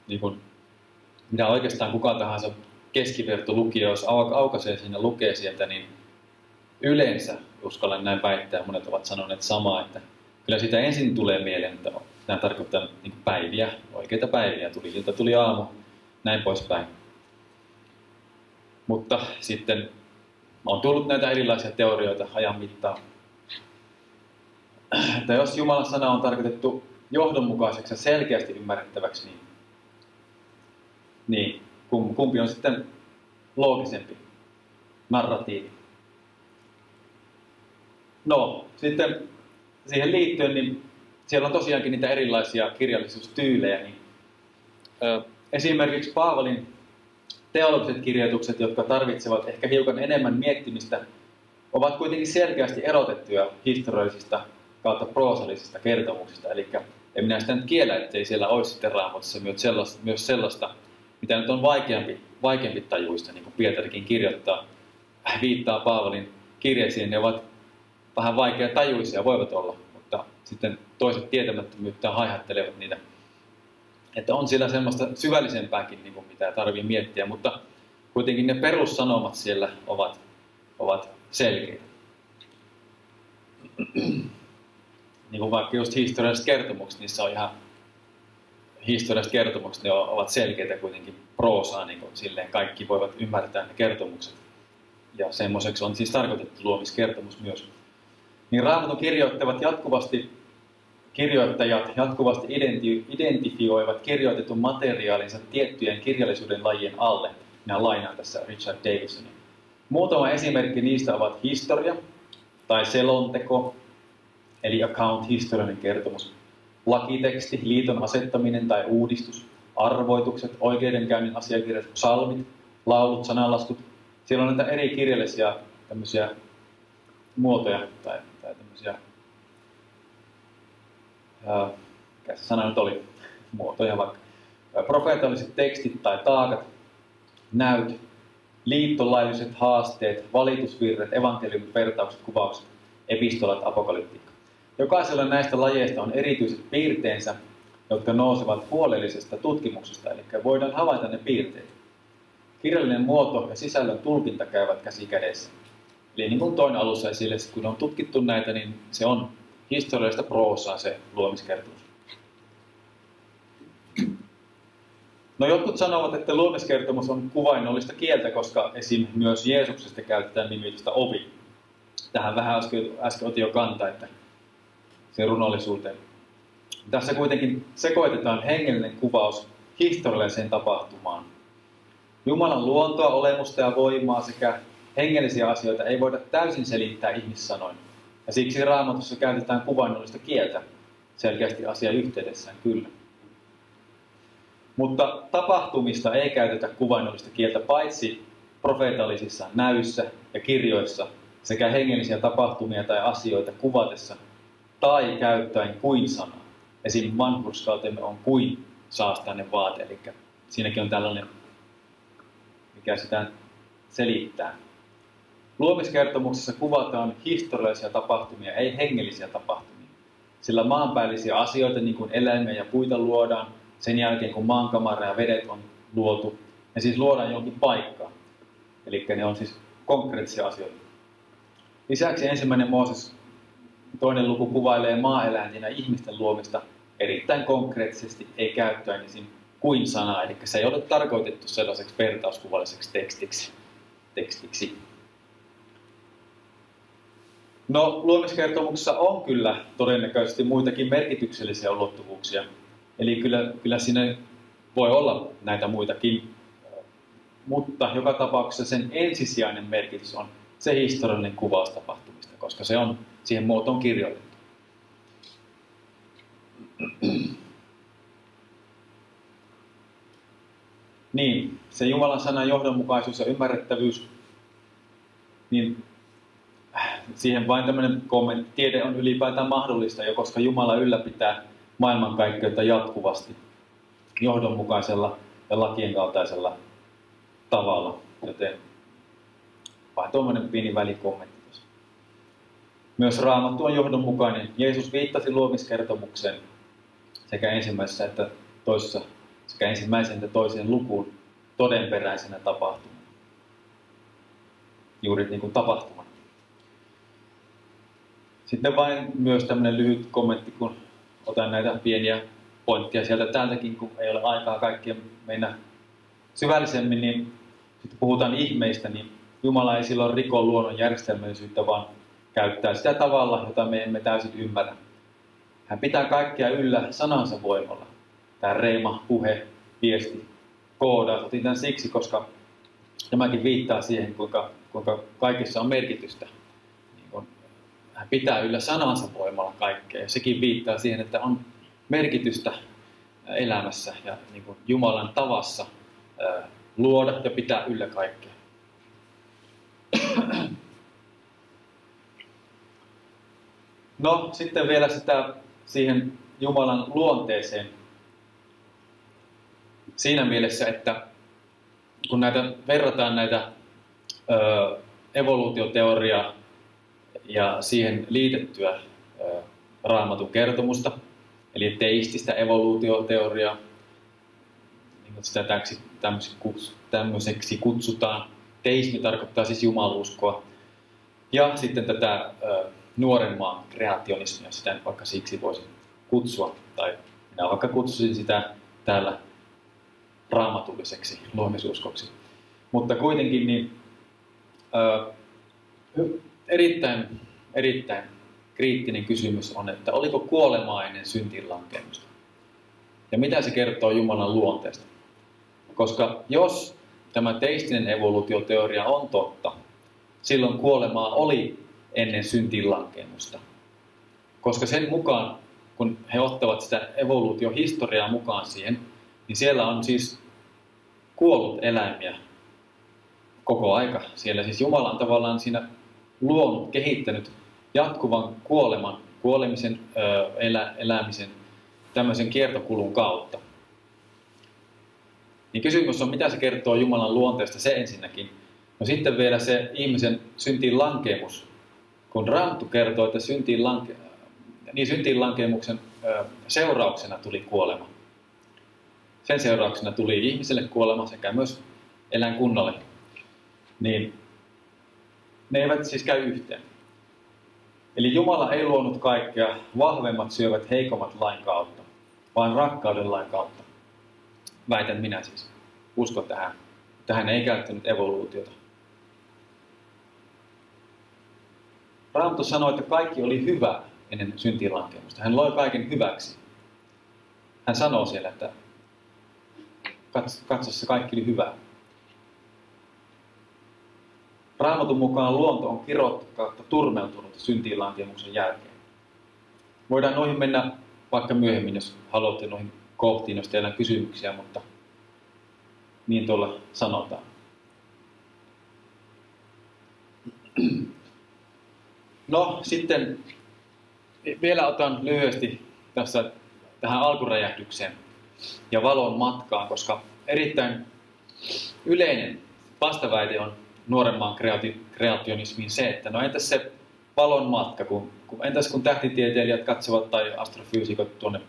niin kuin, mitä oikeastaan kuka tahansa keskivertolukija, jos aukaisee sinne lukee sieltä, niin yleensä, uskallan näin väittää, monet ovat sanoneet samaa, että kyllä sitä ensin tulee mieleen, että tämä tarkoittaa niin kuin päiviä, oikeita päiviä, tuli ilta, tuli aamu, näin poispäin. Mutta sitten on tullut näitä erilaisia teorioita ajan mittaan. Että jos Jumalan sana on tarkoitettu johdonmukaiseksi ja selkeästi ymmärrettäväksi, niin kumpi on sitten loogisempi narratiivi? No, sitten siihen liittyen, niin siellä on tosiaankin niitä erilaisia kirjallisuustyylejä. Niin, esimerkiksi Paavalin teologiset kirjoitukset, jotka tarvitsevat ehkä hiukan enemmän miettimistä, ovat kuitenkin selkeästi erotettuja historiallisista kautta proosallisista kertomuksista. Eli en minä sitä nyt kiellä, ettei siellä olisi sitten Raamatussa myös sellaista, mitä nyt on vaikeampi tajuista, niin kuin Pietarikin kirjoittaa, viittaa Paavalin kirjeisiin, ne ovat vähän vaikea tajuisia, voivat olla, mutta sitten toiset tietämättömyyttä haihattelevat niitä. Että on siellä semmoista syvällisempääkin, niin kuin mitä tarvii miettiä, mutta kuitenkin ne perussanomat siellä ovat selkeitä. Niin kuin vaikka just historialliset kertomukset, niissä on ihan historialliset kertomukset ne ovat selkeitä kuitenkin proosaa, niin kuin silleen kaikki voivat ymmärtää ne kertomukset. Ja semmoiseksi on siis tarkoitettu luomiskertomus myös. Niin Raamatun kirjoittajat jatkuvasti identifioivat kirjoitetun materiaalinsa tiettyjen kirjallisuuden lajien alle. Minä lainaan tässä Richard Davidsonin. Muutama esimerkki niistä ovat historia tai selonteko, eli account, historiallinen kertomus, lakiteksti, liiton asettaminen tai uudistus, arvoitukset, oikeudenkäynnin asiakirjat, psalmit, laulut, sananlaskut. Siellä on näitä eri kirjallisia tämmöisiä muotoja tai tämmöisiä, mikä se sana nyt oli, muotoja vaikka, profeetalliset tekstit tai taakat, näyt, liittolailliset haasteet, valitusvirret, evankeliumit, vertaukset, kuvaukset, epistolat, apokalyptiikka. Jokaisella näistä lajeista on erityiset piirteensä, jotka nousevat huolellisesta tutkimuksesta, eli voidaan havaita ne piirteet. Kirjallinen muoto ja sisällön tulkinta käyvät käsi kädessä. Eli niin kuin toin alussa esille, kun on tutkittu näitä, niin se on historiallista proosaa se luomiskertomus. No jotkut sanovat, että luomiskertomus on kuvainnollista kieltä, koska esim. Myös Jeesuksesta käytetään nimitystä ovi. Tähän vähän äsken otin jo kantaa, että se runollisuuteen. Tässä kuitenkin sekoitetaan hengellinen kuvaus historialliseen tapahtumaan. Jumalan luontoa, olemusta ja voimaa sekä hengellisiä asioita ei voida täysin selittää ihmissanoin. Ja siksi Raamatussa käytetään kuvainnollista kieltä selkeästi asian yhteydessään kyllä. Mutta tapahtumista ei käytetä kuvainnollista kieltä paitsi profeetallisissa näyissä ja kirjoissa sekä hengellisiä tapahtumia tai asioita kuvatessa tai käyttäen kuin sanaa. Esim. Vanhurskautemme on kuin saastainen vaate, eli siinäkin on tällainen, mikä sitä selittää. Luomiskertomuksessa kuvataan historiallisia tapahtumia, ei hengellisiä tapahtumia. Sillä maanpäällisiä asioita, niin kuin eläimiä ja puita luodaan, sen jälkeen kun maankamara ja vedet on luotu, ne siis luodaan jonkin paikkaan. Eli ne on siis konkreettisia asioita. Lisäksi 1. Mooses 2. luku kuvailee maaeläinten ja ihmisten luomista erittäin konkreettisesti, ei käyttäen esim. Kuin sanaa, eli se ei ole tarkoitettu sellaiseksi vertauskuvalliseksi tekstiksi. No, luomiskertomuksessa on kyllä todennäköisesti muitakin merkityksellisiä ulottuvuuksia. Eli kyllä siinä voi olla näitä muitakin, mutta joka tapauksessa sen ensisijainen merkitys on se historiallinen kuvaus tapahtumista, koska se on siihen muotoon kirjoitettu. Niin, se Jumalan sanan johdonmukaisuus ja ymmärrettävyys, niin siihen vain tämmöinen kommentti. Tiede on ylipäätään mahdollista jo, koska Jumala ylläpitää maailmankaikkeutta jatkuvasti johdonmukaisella ja lakien kaltaisella tavalla. Joten vain tuommoinen pieni välikommentti tuossa. Myös Raamattu on johdonmukainen. Jeesus viittasi luomiskertomukseen sekä ensimmäisessä että toisessa, sekä ensimmäisen että toiseen lukuun todenperäisenä tapahtumana. Juuri niin kuin tapahtumana. Sitten vain myös tämmöinen lyhyt kommentti, kun otan näitä pieniä pointteja sieltä täältäkin, kun ei ole aikaa kaikkia mennä syvällisemmin, niin sitten puhutaan ihmeistä, niin Jumala ei silloin riko luonnon järjestelmällisyyttä, vaan käyttää sitä tavalla, jota me emme täysin ymmärrä. Hän pitää kaikkea yllä sanansa voimalla. Tämä reima, puhe, viesti, koodaus. Otin tämän siksi, koska tämäkin viittaa siihen, kuinka kaikessa on merkitystä. Hän pitää yllä sanansa voimalla kaikkea. Ja sekin viittaa siihen, että on merkitystä elämässä ja niin kuin Jumalan tavassa luoda ja pitää yllä kaikkea. No sitten vielä siihen Jumalan luonteeseen. Siinä mielessä, että kun verrataan näitä evoluutioteoriaa ja siihen liitettyä Raamatun kertomusta, eli teististä evoluutioteoriaa, niin kuin sitä tämmöiseksi kutsutaan. Teismi tarkoittaa siis jumaluuskoa. Ja sitten tätä nuoren maan kreationismia, sitä vaikka siksi voisi kutsua, tai minä vaikka kutsusin sitä täällä raamatulliseksi luomisuskoksi. Mutta kuitenkin niin, erittäin kriittinen kysymys on, että oliko kuolema ennen syntiin lankemusta? Ja mitä se kertoo Jumalan luonteesta? Koska jos tämä teistinen evoluutioteoria on totta, silloin kuolemaa oli ennen syntiin lankemusta. Koska sen mukaan, kun he ottavat sitä evoluutiohistoriaa mukaan siihen, niin siellä on siis kuollut eläimiä koko aika. Siellä siis Jumala on tavallaan siinä luonut, kehittänyt jatkuvan kuolemisen, elämisen, tämmöisen kiertokulun kautta. Niin kysymys on, mitä se kertoo Jumalan luonteesta, se ensinnäkin. No sitten vielä se ihmisen syntiin lankemus. Kun Raamattu kertoo, että syntiin lankemuksen seurauksena tuli kuolema. Sen seurauksena tuli ihmiselle kuolema sekä myös eläinkunnalle. Niin ne eivät siis käy yhteen. Eli Jumala ei luonut kaikkea, vahvemmat syövät heikommat lain kautta, vaan rakkauden lain kautta. Väitän minä siis. Uskon tähän. Tähän ei käyttänyt evoluutiota. Raamattu sanoi, että kaikki oli hyvää ennen syntiin lankemusta. Hän loi kaiken hyväksi. Hän sanoo siellä, että katso, se kaikki oli hyvää. Raamatun mukaan luonto on kirottu kautta turmeltunut syntiin lankemuksen jälkeen. Voidaan noihin mennä vaikka myöhemmin, jos haluatte noihin kohtiin, jos teillä on kysymyksiä, mutta niin tuolla sanotaan. No sitten vielä otan lyhyesti tässä tähän alkuräjähdykseen ja valon matkaan, koska erittäin yleinen vastaväite on nuoren maan kreationismiin se, että no entäs se valon matka, entäs kun tähtitieteilijät katsovat tai astrofyysikot tuonne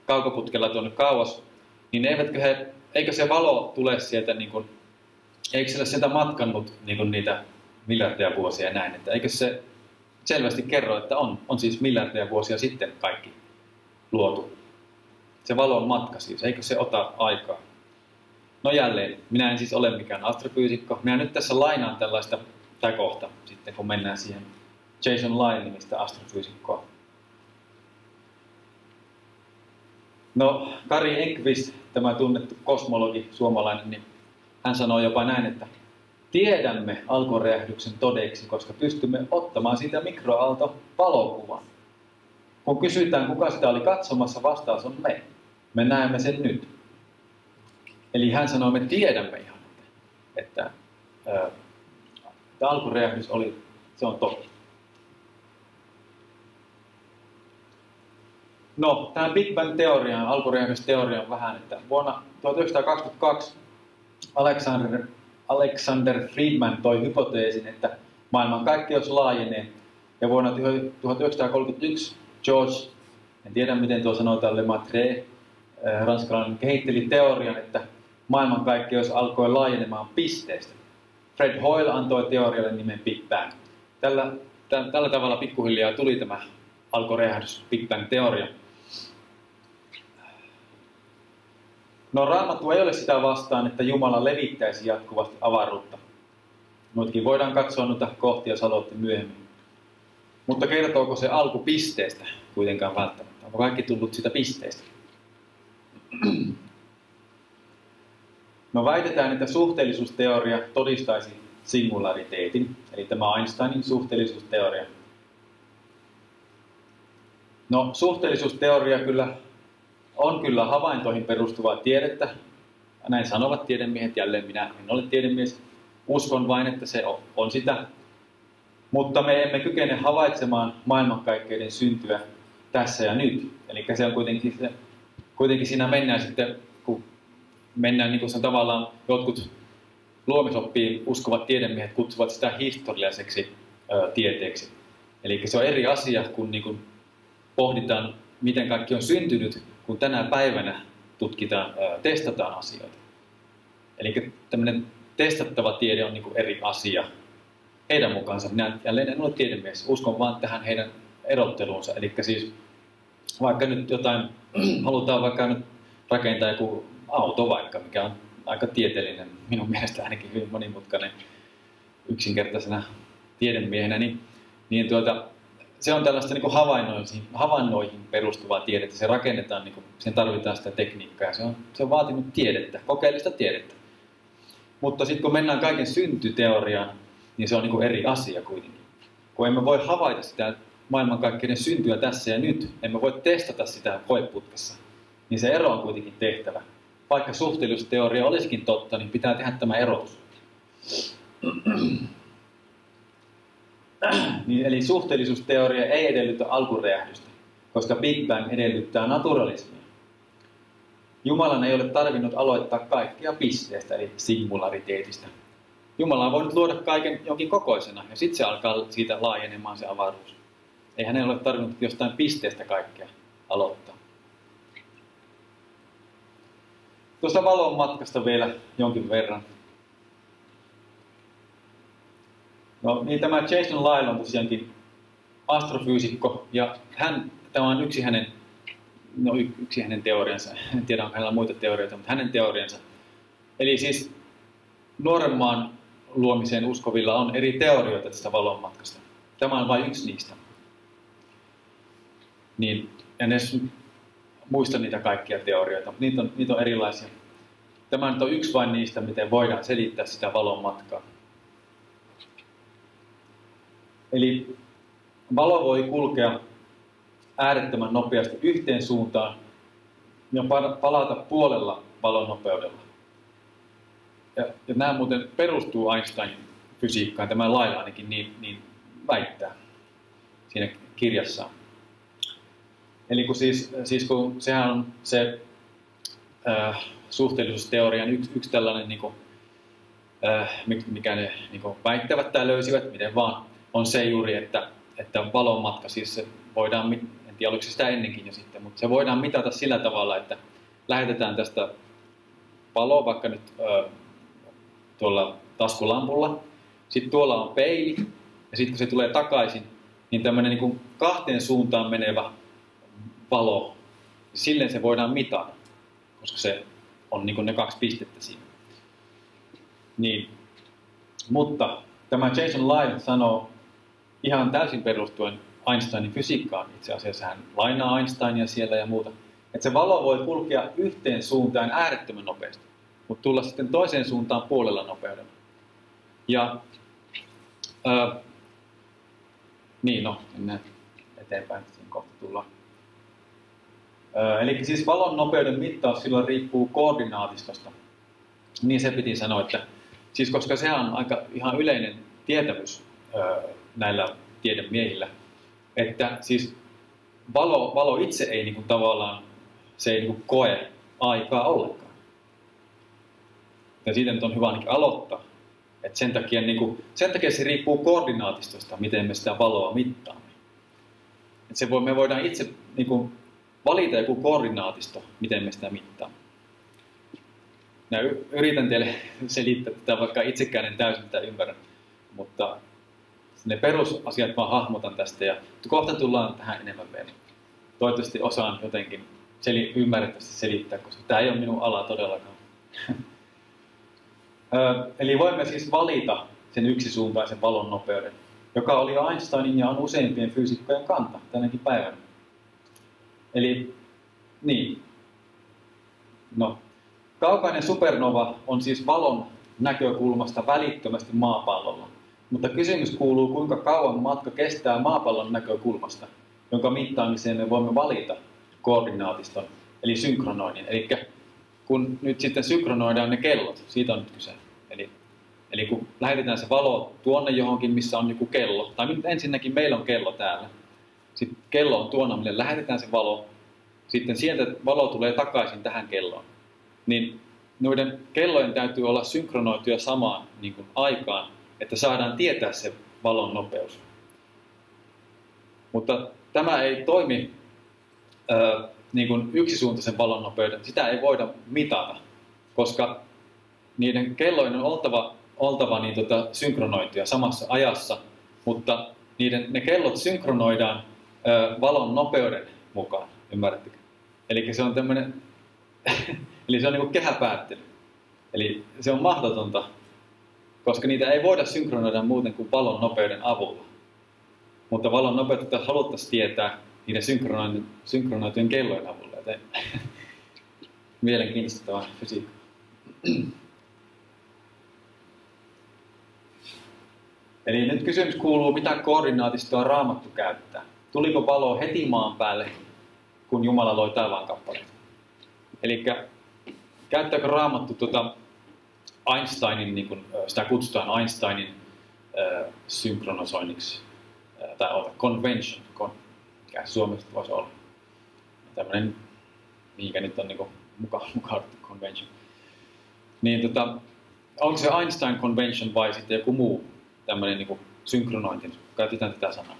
kaukoputkella tuonne kauas, niin eikö se valo tule sieltä, niin kuin, eikö se sieltä matkannut niin kuin niitä miljardeja vuosia ja näin, että eikö se selvästi kerro, että on siis miljardeja vuosia sitten kaikki luotu. Se valon matka siis, eikö se ota aikaa? No jälleen, minä en siis ole mikään astrofyysikko. Minä nyt tässä lainaan tällaista, tai kohta sitten kun mennään siihen Jason Lyle-nimistä astrofyysikkoa. No, Kari Enqvist, tämä tunnettu kosmologi suomalainen, niin hän sanoo jopa näin, että tiedämme alkuräjähdyksen todeksi, koska pystymme ottamaan siitä mikroaalto-valokuvan. Kun kysytään, kuka sitä oli katsomassa, vastaus on me. Me näemme sen nyt. Eli hän sanoo, me tiedämme ihan, että alkuräjähdys se on totta. No, tämän Big Bang-teorian, alkuräjähdysteorian vähän, että vuonna 1922 Alexander Friedman toi hypoteesin, että maailmankaikkeus laajenee. Ja vuonna 1931 George, en tiedä miten tuo sanotaan, Lemaitre, ranskalainen, kehitteli teorian, että maailmankaikkeus alkoi laajenemaan pisteestä. Fred Hoyle antoi teorialle nimen Big Bang. Tällä tavalla pikkuhiljaa tuli tämä alkuräjähdys, Big Bang-teoria. No Raamattu ei ole sitä vastaan, että Jumala levittäisi jatkuvasti avaruutta. Noitakin voidaan katsoa noita kohtia, jos haluatte myöhemmin. Mutta kertooko se alkupisteestä kuitenkaan välttämättä? Onko kaikki tullut sitä pisteestä? No väitetään, että suhteellisuusteoria todistaisi singulariteetin, eli tämä Einsteinin suhteellisuusteoria. No suhteellisuusteoria on kyllä havaintoihin perustuvaa tiedettä. Näin sanovat tiedemiehet, jälleen minä en ole tiedemies. Uskon vain, että se on sitä. Mutta me emme kykene havaitsemaan maailmankaikkeuden syntyä tässä ja nyt. Eli se on kuitenkin siinä mennään sitten, kun mennään niin kuin se on tavallaan jotkut luomisoppiin uskovat tiedemiehet kutsuvat sitä historialliseksi tieteeksi. Eli se on eri asia, kun niin kuin pohditaan, miten kaikki on syntynyt, kun tänä päivänä tutkitaan, testataan asioita. Eli tämmöinen testattava tiede on niin kuin eri asia. Heidän mukaansa, minä jälleen en ole tiedemies, uskon vaan tähän heidän erotteluunsa. Eli siis vaikka nyt jotain, halutaan vaikka nyt rakentaa joku auto vaikka, mikä on aika tieteellinen, minun mielestä ainakin hyvin monimutkainen yksinkertaisena tiedemiehenä, se on tällaista niin kuin havainnoihin perustuvaa tiedettä. Se rakennetaan, niin kuin, sen tarvitaan sitä tekniikkaa ja se on vaatinut tiedettä, kokeellista tiedettä. Mutta sitten kun mennään kaiken syntyteoriaan, niin se on niin kuin eri asia kuitenkin. Kun emme voi havaita sitä maailmankaikkeuden syntyä tässä ja nyt, emme voi testata sitä koeputkessa, niin se ero on kuitenkin tehtävä. Vaikka suhteellisuusteoria olisikin totta, niin pitää tehdä tämä erotus. Eli suhteellisuusteoria ei edellytä alkuräjähdystä, koska Big Bang edellyttää naturalismia. Jumalan ei ole tarvinnut aloittaa kaikkia pisteestä, eli singulariteetista. Jumala on voinut luoda kaiken jonkin kokoisena, ja sitten se alkaa siitä laajenemaan se avaruus. Ei hänen ole tarvinnut jostain pisteestä kaikkea aloittaa. Tuosta valon matkasta vielä jonkin verran. No niin, tämä Jason Lisle on tosiaankin astrofyysikko, ja tämä on yksi hänen teoriansa. En tiedä, onko hänellä muita teorioita, mutta hänen teoriansa. Eli siis nuoren maan luomiseen uskovilla on eri teorioita tästä valonmatkasta. Tämä on vain yksi niistä. Niin, en edes muista niitä kaikkia teorioita, mutta niitä on erilaisia. Tämä nyt on yksi vain niistä, miten voidaan selittää sitä valonmatkaa. Eli valo voi kulkea äärettömän nopeasti yhteen suuntaan ja palata puolella valonnopeudella. Ja nämä muuten perustuu Einsteinin fysiikkaan, tämä Lisle ainakin niin väittää siinä kirjassaan. Eli kun sehän on se suhteellisuusteorian yksi tällainen, mikä ne väittävät tai löysivät, miten vaan, on se juuri, että valonmatka, siis se voidaan, en tiedä oliko se sitä ennenkin jo sitten, mutta se voidaan mitata sillä tavalla, että lähetetään tästä valoa vaikka nyt tuolla taskulampulla, sitten tuolla on peili, ja sitten kun se tulee takaisin, niin tämmöinen niin kahteen suuntaan menevä valo, silleen se voidaan mitata, koska se on niin ne kaksi pistettä siinä. Niin. Mutta tämä Jason Lisle sanoo ihan täysin perustuen Einsteinin fysiikkaan, itse asiassa hän lainaa Einsteinia siellä ja muuta, että se valo voi kulkea yhteen suuntaan äärettömän nopeasti, mutta tulla sitten toiseen suuntaan puolella nopeudella. Ja mennään eteenpäin, siinä kohta tullaan. Eli siis valon nopeuden mittaus silloin riippuu koordinaatistosta. Niin se piti sanoa, että siis koska se on aika ihan yleinen tietämys näillä tiedemiehillä, että siis valo itse ei niinku tavallaan, se ei niinku koe aikaa ollenkaan. Ja siitä nyt on hyvä ainakin aloittaa. Et sen takia se riippuu koordinaatistosta, miten me sitä valoa mittaamme. Me voidaan itse niinku valita joku koordinaatisto, miten me sitä mittaamme. Mä yritän teille selittää tätä, vaikka itsekään en täysin tätä ymmärrä, mutta ne perusasiat vaan hahmotan tästä ja kohta tullaan tähän enemmän vielä. Toivottavasti osaan jotenkin ymmärrettävästi selittää, koska tämä ei ole minun ala todellakaan. Eli voimme siis valita sen yksisuuntaisen valon nopeuden, joka oli Einsteinin ja on useimpien fyysikkojen kanta tänäkin päivänä. Eli niin. No. Kaukainen supernova on siis valon näkökulmasta välittömästi maapallolla, mutta kysymys kuuluu, kuinka kauan matka kestää maapallon näkökulmasta, jonka mittaamiseen me voimme valita koordinaatiston, eli synkronoinnin. Eli kun nyt sitten synkronoidaan ne kellot, siitä on nyt kyse. Eli kun lähetetään se valo tuonne johonkin, missä on joku kello, tai ensinnäkin meillä on kello täällä, sitten kello on tuona, mille lähetetään se valo, sitten sieltä valo tulee takaisin tähän kelloon. Niin noiden kellojen täytyy olla synkronoituja samaan aikaan, että saadaan tietää se valon nopeus. Mutta tämä ei toimi yksisuuntaisen valon nopeuden. Sitä ei voida mitata, koska niiden kellojen on oltava synkronoituja samassa ajassa, mutta ne kellot synkronoidaan valon nopeuden mukaan, ymmärrättekö? Eli se on tämmöinen Eli se on niin kuin kehäpäättely. Eli se on mahdotonta, koska niitä ei voida synkronoida muuten kuin valon nopeuden avulla. Mutta valon nopeutta haluttaisiin tietää niiden synkronoitujen kellojen avulla. Joten mielenkiintoista tämä fysiikka. Eli nyt kysymys kuuluu, mitä koordinaatistoa Raamattu käyttää? Tuliko valo heti maan päälle, kun Jumala loi taivaan kappaleet? Eli käyttääkö Raamattu Einsteinin, niin kuin sitä kutsutaan Einsteinin synkronisoinniksi, tai convention, mikä suomeksi voisi olla. Tämmöinen, mihinkä nyt on niin mukaan convention. Niin onko se Einstein convention vai sitten joku muu tämmöinen niin synkronointi? Käytetään tätä sanaa.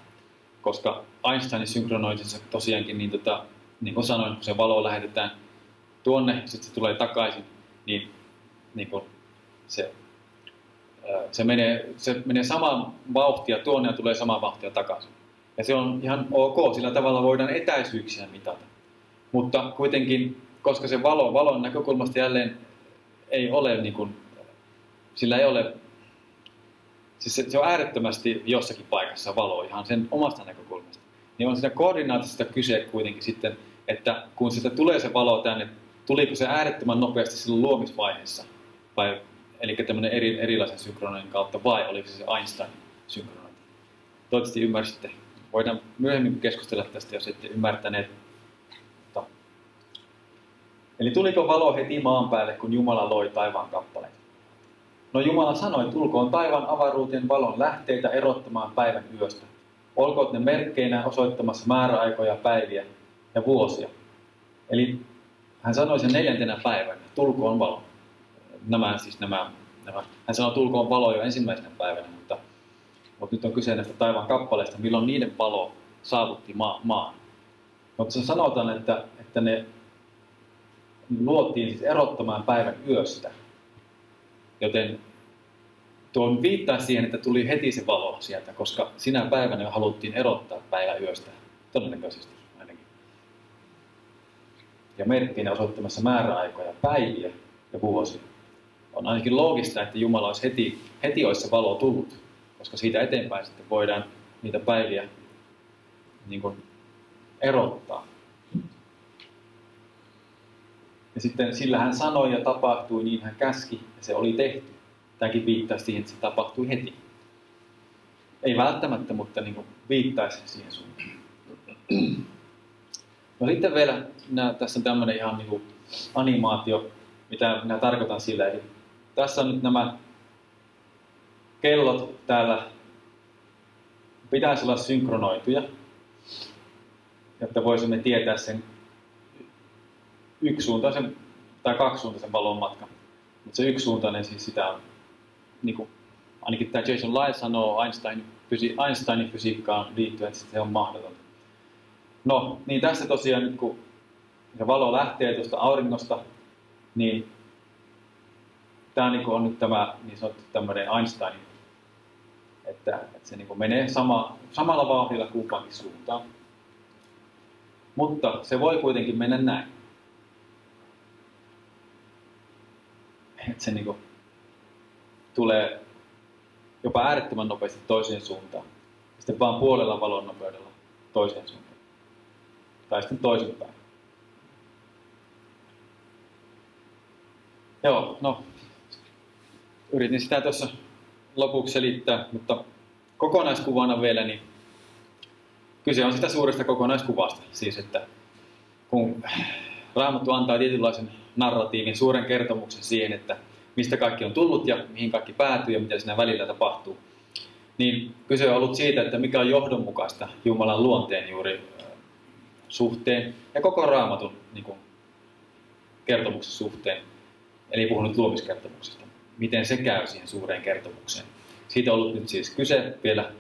Koska Einsteinin synkronointinsa tosiaankin, niin kuin sanoin, kun se valo lähetetään tuonne, sitten se tulee takaisin, niin kuin se menee samaa vauhtia tuonne ja tulee samaa vauhtia takaisin. Ja se on ihan ok, sillä tavalla voidaan etäisyyksiä mitata. Mutta kuitenkin, koska se valon näkökulmasta jälleen ei ole, sillä ei ole, siis se on äärettömästi jossakin paikassa valo ihan sen omasta näkökulmasta. Niin on siinä koordinaatista kyse kuitenkin sitten, että kun sitä tulee se valo tänne, tuliko se äärettömän nopeasti silloin luomisvaiheessa, eli tämmöinen erilaisen synkronoinnin kautta, vai oliko se Einstein synkronointi? Toivottavasti ymmärsitte. Voidaan myöhemmin keskustella tästä, jos ette ymmärtäneet. Eli tuliko valo heti maan päälle, kun Jumala loi taivaan kappaleet? No Jumala sanoi, tulkoon taivaan avaruuteen valon lähteitä erottamaan päivän yöstä. Olkoot ne merkkeinä osoittamassa määräaikoja, päiviä ja vuosia. Eli hän sanoi sen 4. päivänä, tulkoon valo. Hän sanoi, tulkoon valo jo ensimmäisenä päivänä, mutta nyt on kyse näistä taivaan kappaleista, milloin niiden valo saavutti maan. Mutta se sanotaan, että ne luotiin siis erottamaan päivän yöstä. Joten tuon viittaa siihen, että tuli heti se valo sieltä, koska sinä päivänä jo haluttiin erottaa päivä yöstä. Todennäköisesti ainakin. Ja merkkinä osoittamassa määräaikoja, päiviä ja vuosia. On ainakin loogista, että Jumala olisi heti olisi se valo tullut, koska siitä eteenpäin sitten voidaan niitä päiviä niin kuin erottaa. Ja sitten sillä hän sanoi ja tapahtui, niin hän käski ja se oli tehty. Tämäkin viittaa siihen, että se tapahtui heti. Ei välttämättä, mutta niin kuin viittaisi siihen suuntaan. No sitten vielä, tässä on tämmöinen ihan niin kuin animaatio, mitä minä tarkoitan sillä. Eli tässä on nyt nämä kellot täällä. Pitäisi olla synkronoituja, jotta voisimme tietää sen yksisuuntaisen tai kaksisuuntaisen valon matkan. Mutta se yksisuuntainen siis sitä on, niin kuin, ainakin tämä Jason Lyle sanoo Einsteinin fysiikkaan liittyen, että se on mahdotonta. No, niin tässä tosiaan nyt kun se valo lähtee tuosta auringosta, niin tämä niin on nyt tämä niin sanottu tämmöinen Einsteinin, että se niin menee samalla vauhdilla kumpaankin suuntaan. Mutta se voi kuitenkin mennä näin. Että se niin tulee jopa äärettömän nopeasti toiseen suuntaan. Ja sitten vaan puolella valon nopeudella toiseen suuntaan. Tai sitten toisinpäin. Joo, no yritin sitä tuossa lopuksi selittää, mutta kokonaiskuvana vielä, niin kyse on sitä suuresta kokonaiskuvasta. Siis, että kun Raamattu antaa tietynlaisen narratiivin, suuren kertomuksen siihen, että mistä kaikki on tullut ja mihin kaikki päätyy ja mitä siinä välillä tapahtuu, niin kyse on ollut siitä, että mikä on johdonmukaista Jumalan luonteen juuri suhteen ja koko Raamatun niin kuin, kertomuksen suhteen. Eli puhun nyt luomiskertomuksesta. Miten se käy siihen suureen kertomukseen. Siitä on ollut nyt siis kyse vielä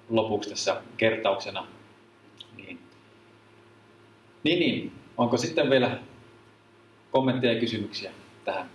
lopuksi tässä kertauksena. Niin. Onko sitten vielä kommentteja ja kysymyksiä tähän?